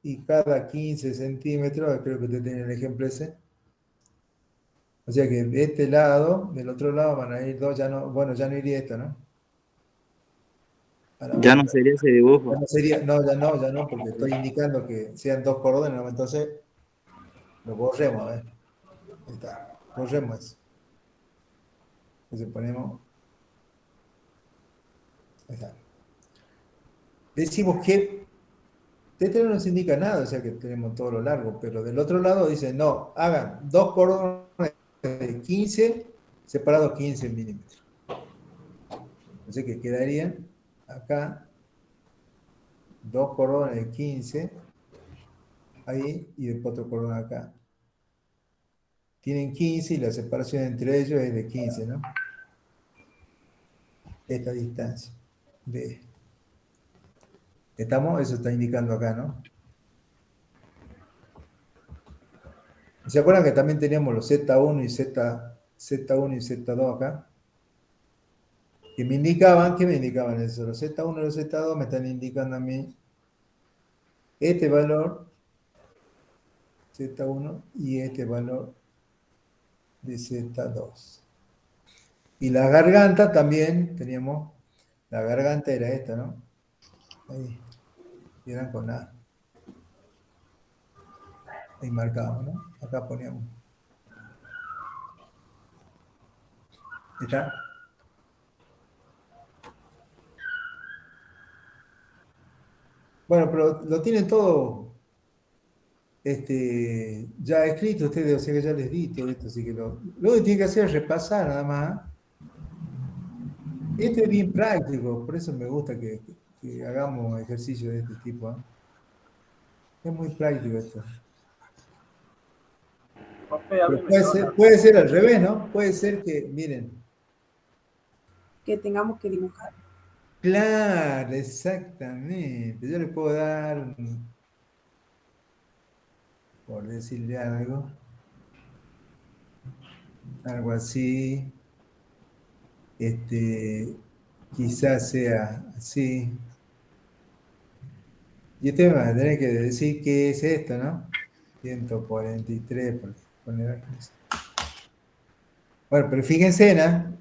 y cada 15 centímetros, creo que usted tiene el ejemplo ese. O sea que de este lado, del otro lado van a ir dos, ya no, bueno, ya no iría esto, ¿no? Ya no sería ese dibujo. Ya no sería, ya no, porque estoy indicando que sean dos cordones, ¿no? Entonces lo borremos, ¿eh? Ahí está, borremos eso. Entonces ponemos, ahí está. Decimos que TT no nos indica nada, o sea que tenemos todo lo largo, pero del otro lado dice, no, hagan 2 cordones de 15 separados 15 milímetros. Entonces que quedarían acá 2 cordones de 15, ahí, y después otro cordón acá. Tienen 15 y la separación entre ellos es de 15, ¿no? Esta distancia. B. ¿Estamos? Eso está indicando acá, ¿no? ¿Se acuerdan que también teníamos los Z1 y Z1 y Z2 acá? Que me indicaban, ¿qué me indicaban eso? Los Z1 y los Z2 me están indicando a mí este valor Z1 y este valor de Z2. Y la garganta también teníamos, la garganta era esta, ¿no? Ahí, y eran con A. Ahí marcábamos, ¿no? Acá poníamos. ¿Está? Bueno, pero lo tienen todo ya escrito ustedes, o sea que ya les di todo esto, así que lo que tienen que hacer es repasar nada más. Esto es bien práctico, por eso me gusta que hagamos ejercicios de este tipo, ¿eh? Es muy práctico esto. Pero puede ser al revés, ¿no? Puede ser que, miren. Que tengamos que dibujar. Claro, exactamente. Yo le puedo dar, por decirle algo así. Quizás sea así. Y usted me va a tener que decir qué es esto, ¿no? 143, por poner aquí. Bueno, pero fíjense, ¿no?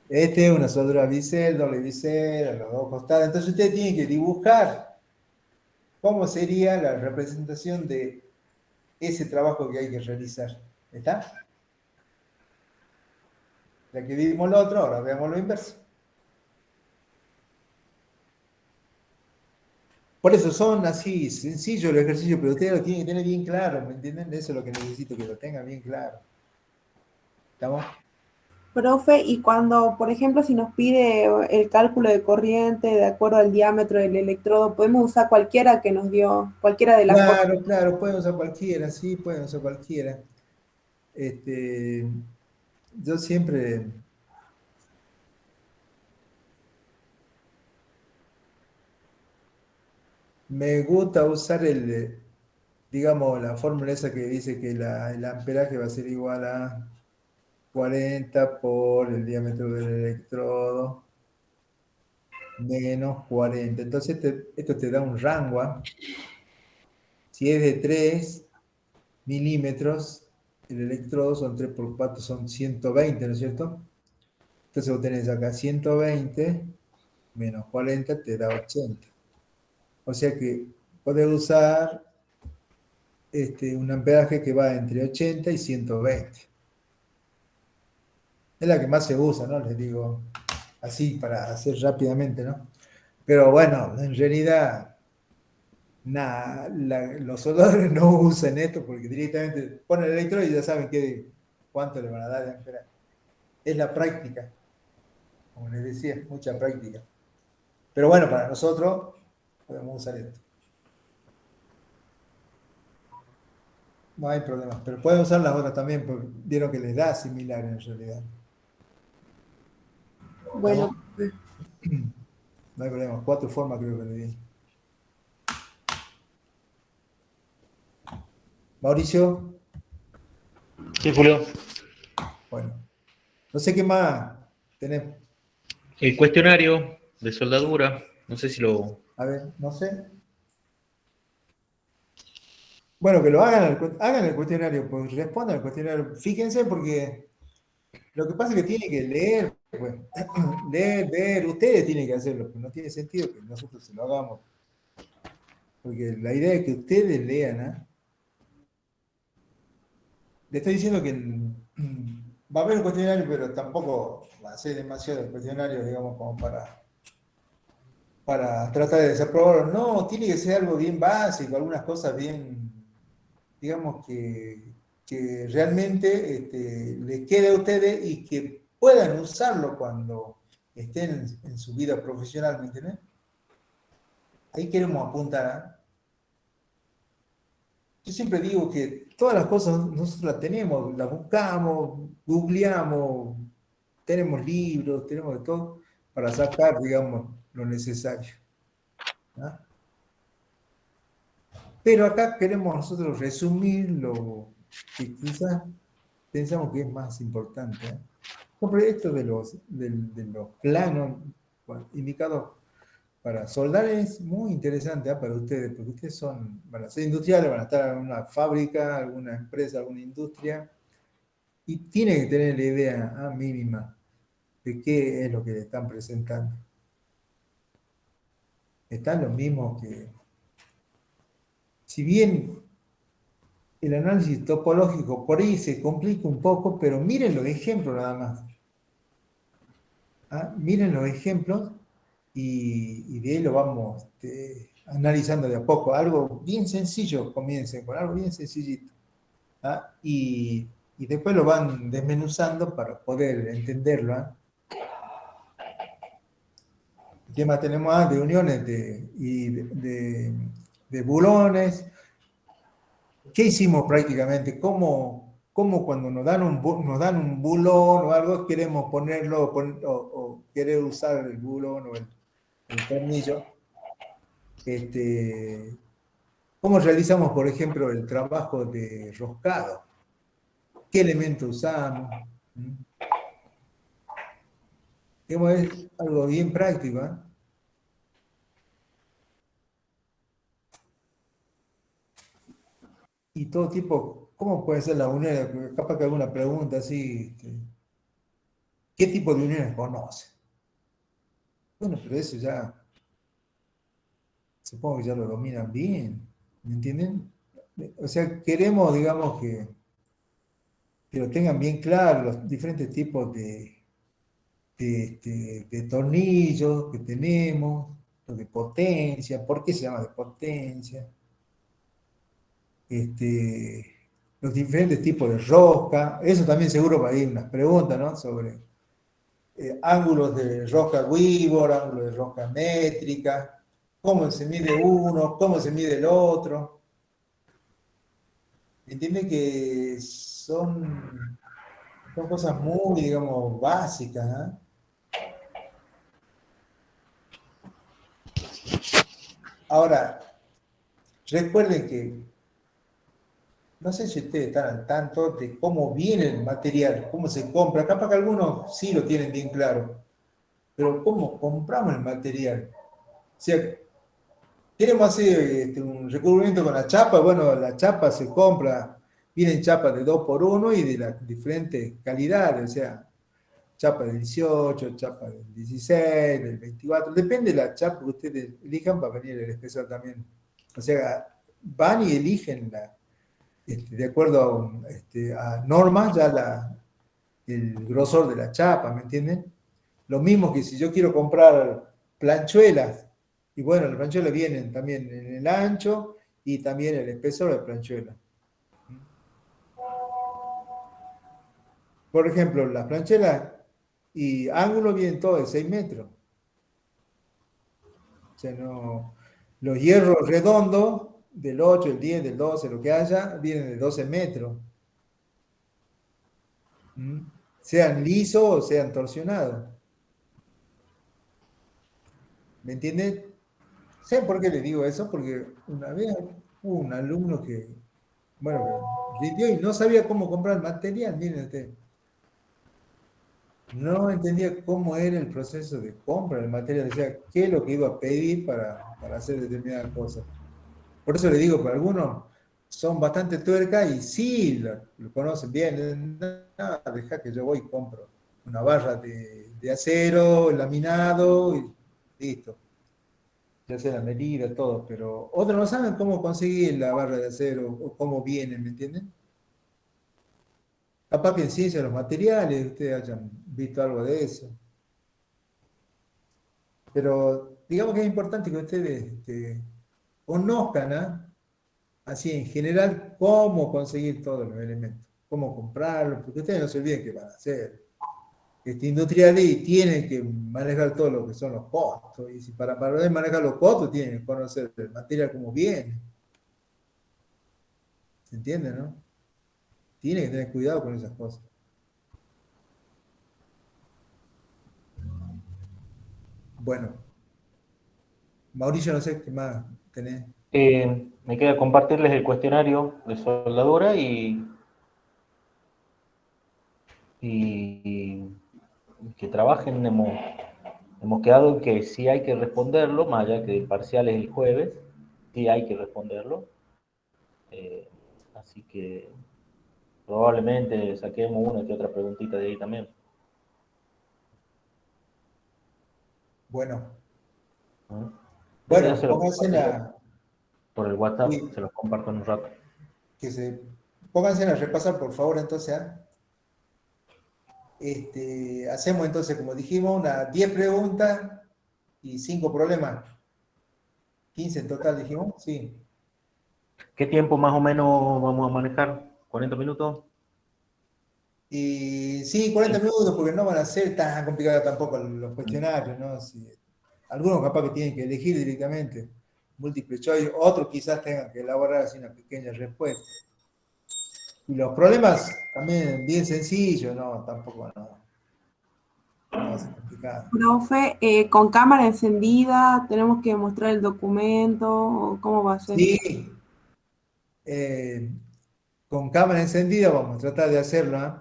Este es una soldadura bisel, doble bisel, a los dos costados. Entonces usted tiene que dibujar cómo sería la representación de ese trabajo que hay que realizar. ¿Está? Ya que vimos lo otro, ahora veamos lo inverso. Por eso son así sencillos los ejercicios, pero ustedes lo tienen que tener bien claro, ¿me entienden? Eso es lo que necesito, que lo tengan bien claro. ¿Estamos? Profe, y cuando, por ejemplo, si nos pide el cálculo de corriente de acuerdo al diámetro del electrodo, ¿podemos usar cualquiera que nos dio, cualquiera de las Claro, claro, pueden usar cualquiera, sí, pueden usar cualquiera. Yo siempre... Me gusta usar digamos, la fórmula esa que dice que el amperaje va a ser igual a 40 por el diámetro del electrodo menos 40. Entonces esto te da un rango, ¿eh? Si es de 3 milímetros, el electrodo son 3 por 4, son 120, ¿no es cierto? Entonces vos tenés acá 120 menos 40 te da 80. O sea que podés usar un amperaje que va entre 80 y 120. Es la que más se usa, ¿no? Les digo así para hacer rápidamente, ¿no? Pero bueno, en realidad, nada, los soldadores no usan esto porque directamente ponen el electrodo y ya saben cuánto le van a dar de amperaje. Es la práctica, como les decía, mucha práctica. Pero bueno, para nosotros podemos usar esto. No hay problema, pero pueden usar las otras también, porque vieron que les da similar en realidad. Bueno. No hay problema, 4 formas creo que le di. Mauricio. Sí, Julio. Bueno, no sé qué más tenemos. El cuestionario de soldadura, no sé si lo... A ver, no sé. Bueno, que lo hagan el cuestionario, pues respondan al cuestionario. Fíjense porque lo que pasa es que tienen que leer, pues, leer, ver, ustedes tienen que hacerlo, pues no tiene sentido que nosotros se lo hagamos. Porque la idea es que ustedes lean, ¿eh? Le estoy diciendo que va a haber un cuestionario, pero tampoco va a ser demasiado el cuestionario, digamos, como para para tratar de desaprobarlo. No, tiene que ser algo bien básico, algunas cosas bien, digamos, que realmente les quede a ustedes y que puedan usarlo cuando estén en su vida profesional, ¿me entienden? Ahí queremos apuntar, ¿eh? Yo siempre digo que todas las cosas nosotros las tenemos, las buscamos, googleamos, tenemos libros, tenemos de todo para sacar, digamos, lo necesario, ¿ah? Pero acá queremos nosotros resumir lo que quizás pensamos que es más importante, ¿eh? Sobre esto de los planos indicados para soldar es muy interesante, ¿eh? Para ustedes, porque ustedes van a ser industriales, van a estar en una fábrica, alguna empresa, alguna industria, y tienen que tener la idea mínima de qué es lo que le están presentando. Están los mismos que, si bien el análisis topológico por ahí se complica un poco, pero miren los ejemplos nada más. Miren los ejemplos y de ahí lo vamos analizando de a poco. Algo bien sencillo, comiencen con algo bien sencillito. Y después lo van desmenuzando para poder entenderlo. ¿Qué más tenemos? De uniones de bulones. ¿Qué hicimos prácticamente? ¿Cómo cuando nos dan un bulón o algo, queremos ponerlo o querer usar el bulón o el tornillo? ¿Cómo realizamos, por ejemplo, el trabajo de roscado? ¿Qué elemento usamos? Es algo bien práctico, ¿eh? Y todo tipo, ¿cómo puede ser la unión? Capaz que alguna pregunta así, ¿qué tipo de uniones conoce? Bueno, pero eso ya, supongo que ya lo dominan bien, ¿me entienden? O sea, queremos, digamos, que lo tengan bien claro, los diferentes tipos de tornillos que tenemos, los de potencia, ¿por qué se llama de potencia? Los diferentes tipos de rosca, eso también seguro va a ir unas preguntas, ¿no? Sobre ángulos de rosca Weaver, ángulos de rosca métrica, cómo se mide uno, cómo se mide el otro. Entiende que son cosas muy, digamos, básicas, ¿eh? Ahora, recuerden que, no sé si ustedes están al tanto de cómo viene el material, cómo se compra. Capaz que algunos sí lo tienen bien claro, pero cómo compramos el material. O sea, queremos hacer un recubrimiento con la chapa. Bueno, la chapa se compra, vienen chapas de 2x1 y de las diferentes calidades, o sea, chapa del 18, chapa del 16, del 24, depende de la chapa que ustedes elijan, va a venir el espesor también. O sea, van y eligen de acuerdo a normas, ya el grosor de la chapa, ¿me entienden? Lo mismo que si yo quiero comprar planchuelas, y bueno, las planchuelas vienen también en el ancho y también el espesor de planchuela. Por ejemplo, las planchuelas y ángulo vienen todos de 6 metros. O sea, no, los hierros redondos del 8, el 10, del 12, lo que haya, vienen de 12 metros. Sean lisos o sean torsionados. ¿Me entienden? ¿Saben por qué les digo eso? Porque una vez hubo un alumno que, bueno, que rindió y no sabía cómo comprar material, miren ustedes. No entendía cómo era el proceso de compra del material, o sea, qué es lo que iba a pedir para hacer determinadas cosas. Por eso le digo, para algunos son bastante tuercas y sí lo conocen bien. No, deja que yo voy y compro una barra de acero, laminado y listo. Ya sé la medida, todo, pero otros no saben cómo conseguir la barra de acero o cómo viene, ¿me entienden? Capaz que en ciencia de los materiales ustedes hayan visto algo de eso. Pero digamos que es importante que ustedes conozcan, ¿ah? Así en general, cómo conseguir todos los elementos, cómo comprarlos, porque ustedes no se olviden que van a hacer industrial y tienen que manejar todo lo que son los costos. Y si para poder manejar los costos tienen que conocer el material como viene. ¿Se entiende, no? Tienen que tener cuidado con esas cosas. Bueno, Mauricio, no sé qué más tenés. Me queda compartirles el cuestionario de soldadura y que trabajen. Hemos quedado en que sí hay que responderlo, más allá que el parcial es el jueves, sí hay que responderlo. Así que probablemente saquemos una que otra preguntita de ahí también. Bueno. ¿Ah? Bueno, Se los pónganse por el WhatsApp, sí, se los comparto en un rato. Pónganse a repasar, por favor, entonces. Hacemos entonces, como dijimos, unas 10 preguntas y 5 problemas. 15 en total, dijimos, sí. ¿Qué tiempo más o menos vamos a manejar? ¿40 minutos? Y sí, 40 minutos, porque no van a ser tan complicados tampoco los cuestionarios, ¿no? Sí, algunos capaz que tienen que elegir directamente, múltiple choice, otros quizás tengan que elaborar así una pequeña respuesta. Y los problemas también bien sencillos, ¿no? Tampoco no va a ser complicado. Profe, con cámara encendida, tenemos que mostrar el documento, ¿o cómo va a ser? Sí, con cámara encendida vamos a tratar de hacerlo, ¿eh?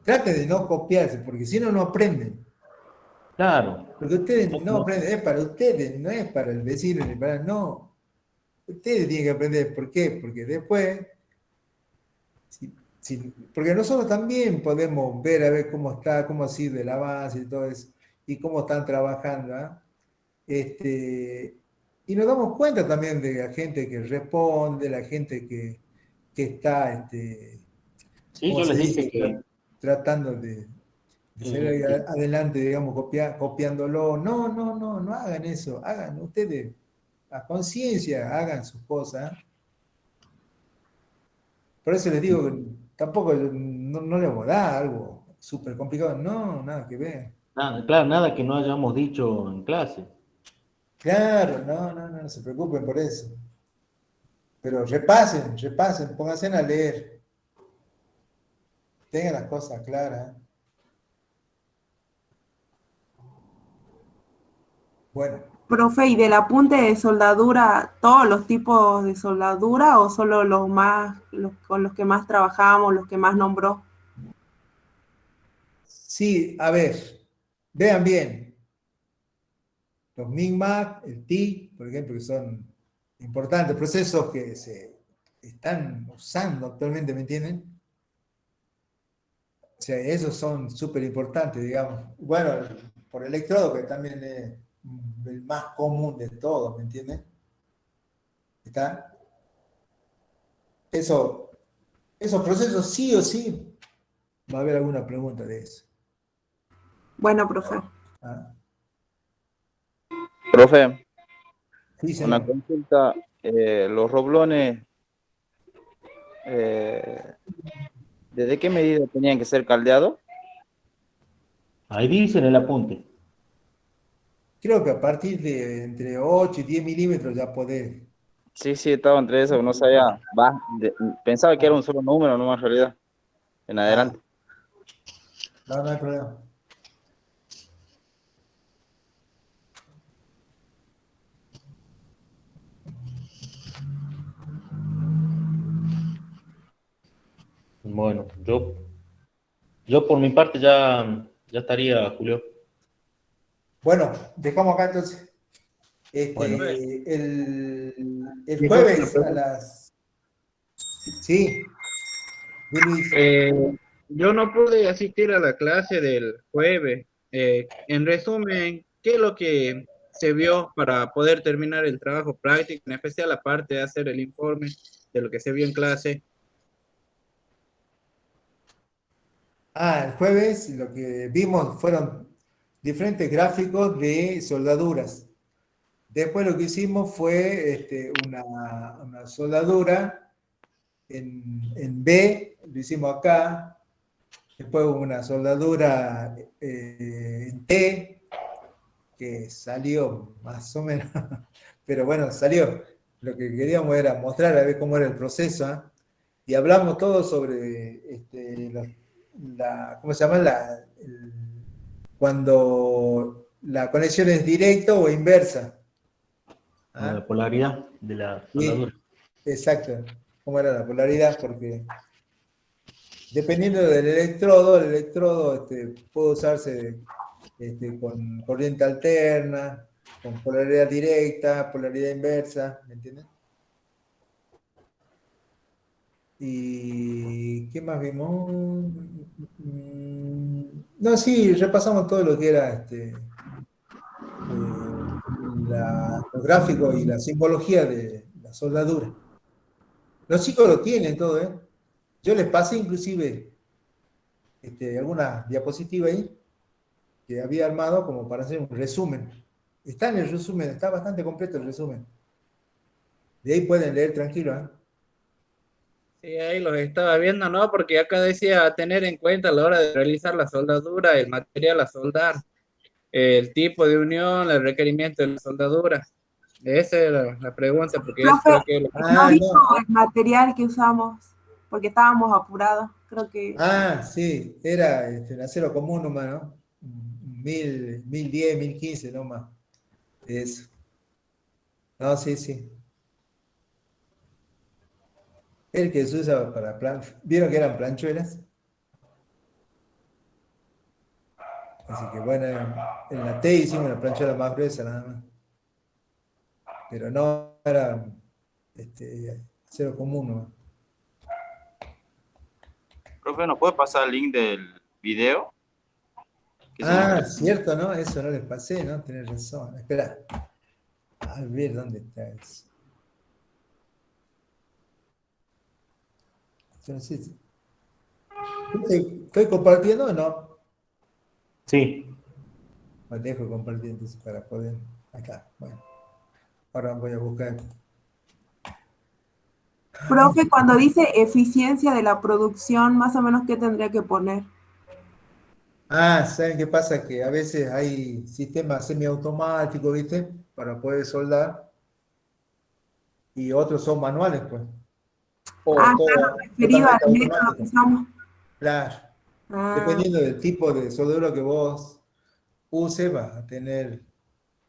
Traten de no copiarse, porque si no, no aprenden. Claro. Porque ustedes no aprenden, es para ustedes, no es para el vecino ni para... No, ustedes tienen que aprender. ¿Por qué? Porque después, porque nosotros también podemos ver a ver cómo está, cómo ha sido el avance y todo eso, y cómo están trabajando, ¿eh? Y nos damos cuenta también de la gente que responde, la gente que está, Sí, ¿cómo yo se les dice? dije que Tratando de salir adelante, digamos, copiándolo. No hagan eso. Hagan ustedes a conciencia, hagan sus cosas. Por eso les digo que tampoco no les voy a dar algo súper complicado. No, nada que ver. claro, nada que no hayamos dicho en clase. Claro, no se preocupen por eso. Pero repasen, pónganse a leer. Tengan las cosas claras. Bueno. Profe, ¿y del apunte de soldadura, todos los tipos de soldadura o solo con los que más trabajamos, los que más nombró? Sí, a ver, vean bien. Los MIG-MAC, el TIC, por ejemplo, que son importantes procesos que se están usando actualmente, ¿me entienden? O sea, esos son súper importantes, digamos. Bueno, por electrodo, que también es el más común de todos, ¿me entienden? ¿Está? Esos procesos sí o sí va a haber alguna pregunta de eso. Bueno, profe. ¿Ah? Profe, Sí, una señor. consulta. Los roblones, ¿desde qué medida tenían que ser caldeados? Ahí dice en el apunte. Creo que a partir de entre 8 y 10 milímetros ya podés. Sí, estaba entre eso, no sabía. Pensaba que era un solo número, no en realidad. En adelante. No hay problema. Bueno, yo por mi parte ya estaría, Julio. Bueno, dejamos acá entonces. Bueno. El jueves a las... Sí. Luis. Yo no pude asistir a la clase del jueves. En resumen, ¿qué es lo que se vio para poder terminar el trabajo práctico, en especial la parte de hacer el informe de lo que se vio en clase? El jueves lo que vimos fueron diferentes gráficos de soldaduras. Después lo que hicimos fue una soldadura en B, lo hicimos acá. Después hubo una soldadura en T, que salió más o menos, pero bueno, salió. Lo que queríamos era mostrar a ver cómo era el proceso, ¿eh? Y hablamos todo sobre ¿cómo se llama? Cuando la conexión es directa o inversa. ¿Ah? La polaridad de la soldadura. Sí, exacto. ¿Cómo era la polaridad? Porque dependiendo del electrodo, el electrodo puede usarse con corriente alterna, con polaridad directa, polaridad inversa, ¿me entiendes? ¿Y qué más vimos? No, sí, repasamos todo lo que era los gráficos y la simbología de la soldadura. Los chicos lo tienen todo, ¿eh? Yo les pasé inclusive alguna diapositiva ahí que había armado como para hacer un resumen. Está en el resumen, está bastante completo el resumen. De ahí pueden leer tranquilo, ¿eh? Sí, ahí los estaba viendo, ¿no? Porque acá decía tener en cuenta a la hora de realizar la soldadura, el material a soldar, el tipo de unión, el requerimiento de la soldadura. Esa era la pregunta, porque es, creo que... No dijo el material que usamos, porque estábamos apurados, creo que... Ah, sí, era el acero común nomás, ¿no? 1010, 1015 nomás. Eso. No, sí, sí. El que se usa para ¿vieron que eran planchuelas? Así que bueno, en la T hicimos una planchuela más gruesa nada más. Pero no era acero común nomás. Profe, ¿nos puede pasar el link del video? Ah, cierto, ¿no? Eso no les pasé, ¿no? Tenés razón. Espera. A ver dónde está eso. ¿Estoy compartiendo o no? Sí. Me dejo compartir entonces para poder... Acá, bueno. Ahora voy a buscar. Profe, cuando dice eficiencia de la producción, más o menos, ¿qué tendría que poner? Ah, ¿saben qué pasa? Que a veces hay sistemas semiautomáticos, ¿viste? Para poder soldar. Y otros son manuales, pues. Claro, referido al método que usamos. Claro. Dependiendo del tipo de soldadura que vos uses, vas a tener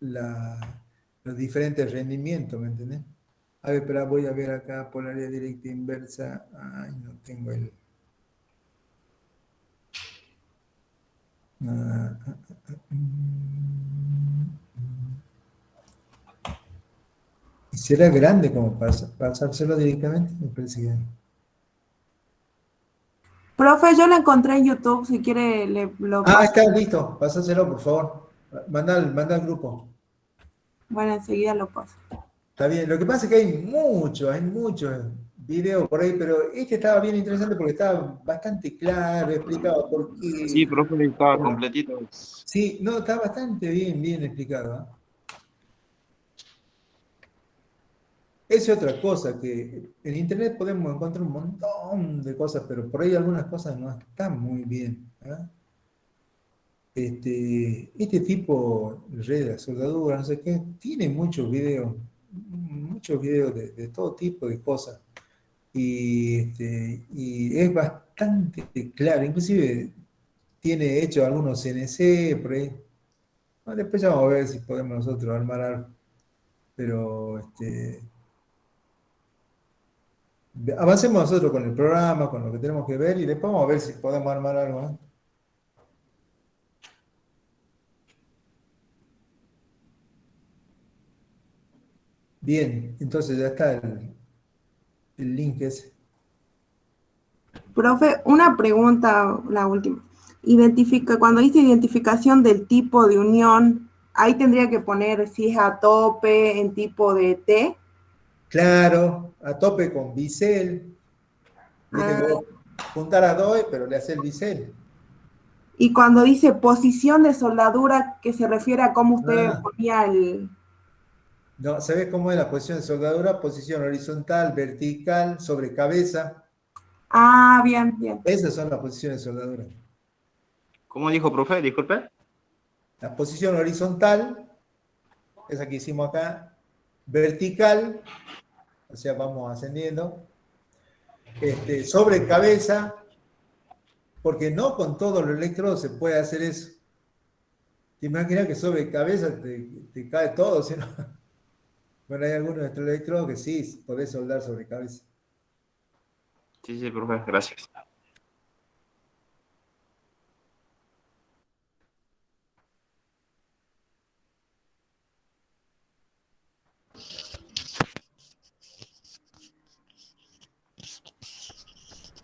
los diferentes rendimientos, ¿me entendés? A ver, pero voy a ver acá, polaridad directa inversa. Ay, no tengo el... ¿Será grande como para pasárselo directamente? Me parece que... Profe, yo lo encontré en YouTube, si quiere lo paso. Ah, está listo, pásaselo, por favor. Manda al grupo. Bueno, enseguida lo paso. Está bien, lo que pasa es que hay muchos videos por ahí, pero este estaba bien interesante porque estaba bastante claro, explicado por qué. Sí, profe, estaba completito. Sí, no, está bastante bien explicado, ¿eh? Es otra cosa, que en internet podemos encontrar un montón de cosas, pero por ahí algunas cosas no están muy bien, ¿eh? Este tipo de red de soldadura, no sé qué, tiene muchos videos de todo tipo de cosas. Y es bastante claro, inclusive tiene hecho algunos CNC por ahí. Bueno, después ya vamos a ver si podemos nosotros armar algo. Pero avancemos nosotros con el programa, con lo que tenemos que ver, y después vamos a ver si podemos armar algo, ¿no? Bien, entonces ya está el link ese. Profe, una pregunta, la última. Cuando dice identificación del tipo de unión, ahí tendría que poner si es a tope en tipo de T. Claro, a tope con bisel. Juntar a DOE, pero le hace el bisel. Y cuando dice posición de soldadura, que se refiere a cómo usted ponía No, ¿sabes cómo es la posición de soldadura? Posición horizontal, vertical, sobre cabeza. Ah, bien, bien. Esas son las posiciones de soldadura. ¿Cómo dijo, profe? Disculpe. La posición horizontal, esa que hicimos acá, vertical, o sea, vamos ascendiendo, sobre cabeza, porque no con todos los electrodos se puede hacer eso. Te imaginas que sobre cabeza te cae todo, ¿sí? Bueno, hay algunos de estos electrodos que sí podés soldar sobre cabeza. Sí, sí, profe, gracias.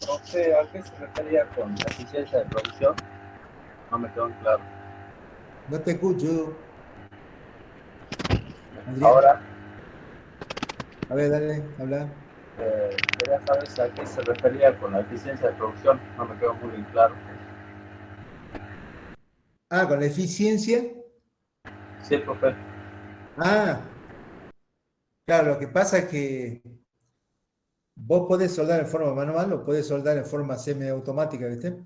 Profe, ¿a qué se refería con la eficiencia de producción? No me quedó claro. No te escucho. Adrián. Ahora, A ver, dale, habla. quería saber a qué se refería con la eficiencia de producción. No me quedó muy bien claro. Ah, con la eficiencia. Sí, profe. Ah, claro, lo que pasa es que vos podés soldar en forma manual o podés soldar en forma semiautomática, ¿viste?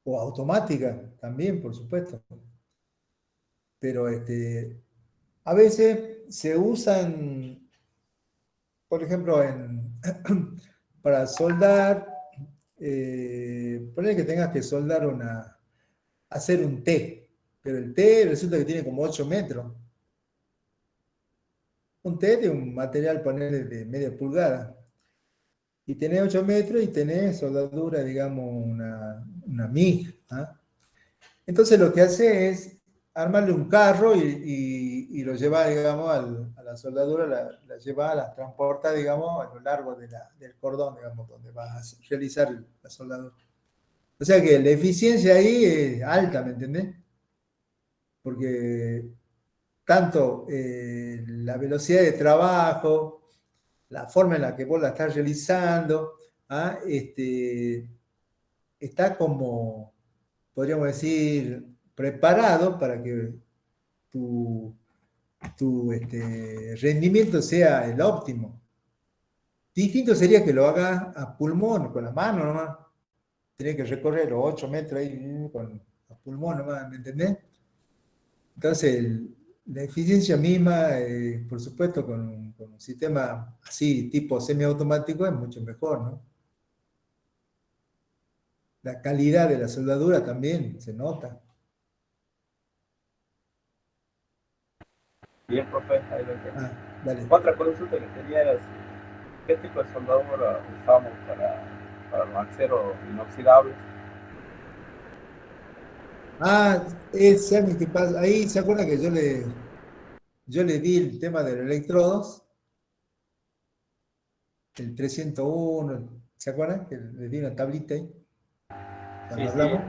O automática también, por supuesto. Pero a veces se usan, por ejemplo, para soldar, poner que tengas que soldar hacer un T, pero el T resulta que tiene como 8 metros. Un T de un material, ponerle de media pulgada. Y tenés 8 metros y tenés soldadura, digamos, una MIG. ¿Ah? Entonces lo que hace es armarle un carro y lo lleva, digamos, a la soldadura, la lleva, la transporta, digamos, a lo largo del cordón, digamos, donde vas a realizar la soldadura. O sea que la eficiencia ahí es alta, ¿me entendés? Porque tanto la velocidad de trabajo, la forma en la que vos la estás realizando, ¿ah? Está como, podríamos decir, preparado para que tu rendimiento sea el óptimo. Distinto sería que lo hagas a pulmón, con la mano nomás. Tenés que recorrer los 8 metros ahí a pulmón nomás, ¿me entendés? Entonces, la eficiencia misma, por supuesto, con un sistema así, tipo semiautomático, es mucho mejor, ¿no? La calidad de la soldadura también se nota. Bien, profe, ahí lo entiendo. Dale. Otra consulta que tenía era qué tipo de soldadura usamos para los aceros inoxidables. ¿Saben qué pasa? Ahí se acuerda que yo le di el tema de los electrodos, el 301, ¿se acuerdan? Que le di una tablita ahí. Cuando hablamos.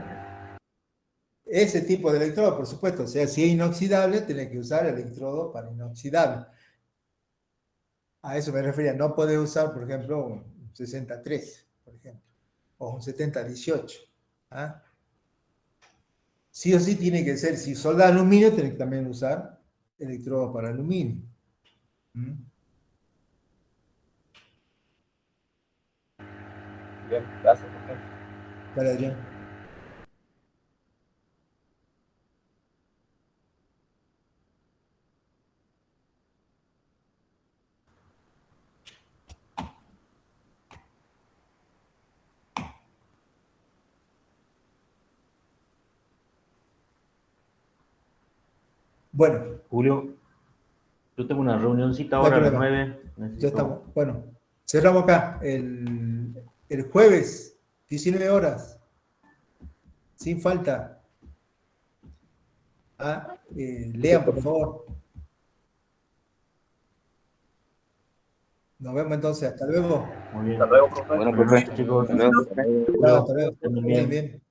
Ese tipo de electrodo, por supuesto, o sea, si es inoxidable, tenés que usar electrodo para inoxidable. A eso me refería, no podés usar, por ejemplo, un 63, por ejemplo, o un 7018. ¿Ah? Sí o sí tiene que ser, si solda aluminio, tenés que también usar electrodo para aluminio. ¿Mm? Bien, gracias, profe. Vale, Adrián. Bueno. Julio, yo tengo una reunioncita ahora a las 9. Ya estamos. Bueno, cerramos acá. El jueves, 19 horas. Sin falta. Lean, por favor. Nos vemos entonces. Hasta luego. Muy bien. Hasta luego, profe. Bueno, profe. Chicos, Hasta luego. Hasta luego. Bien, bien.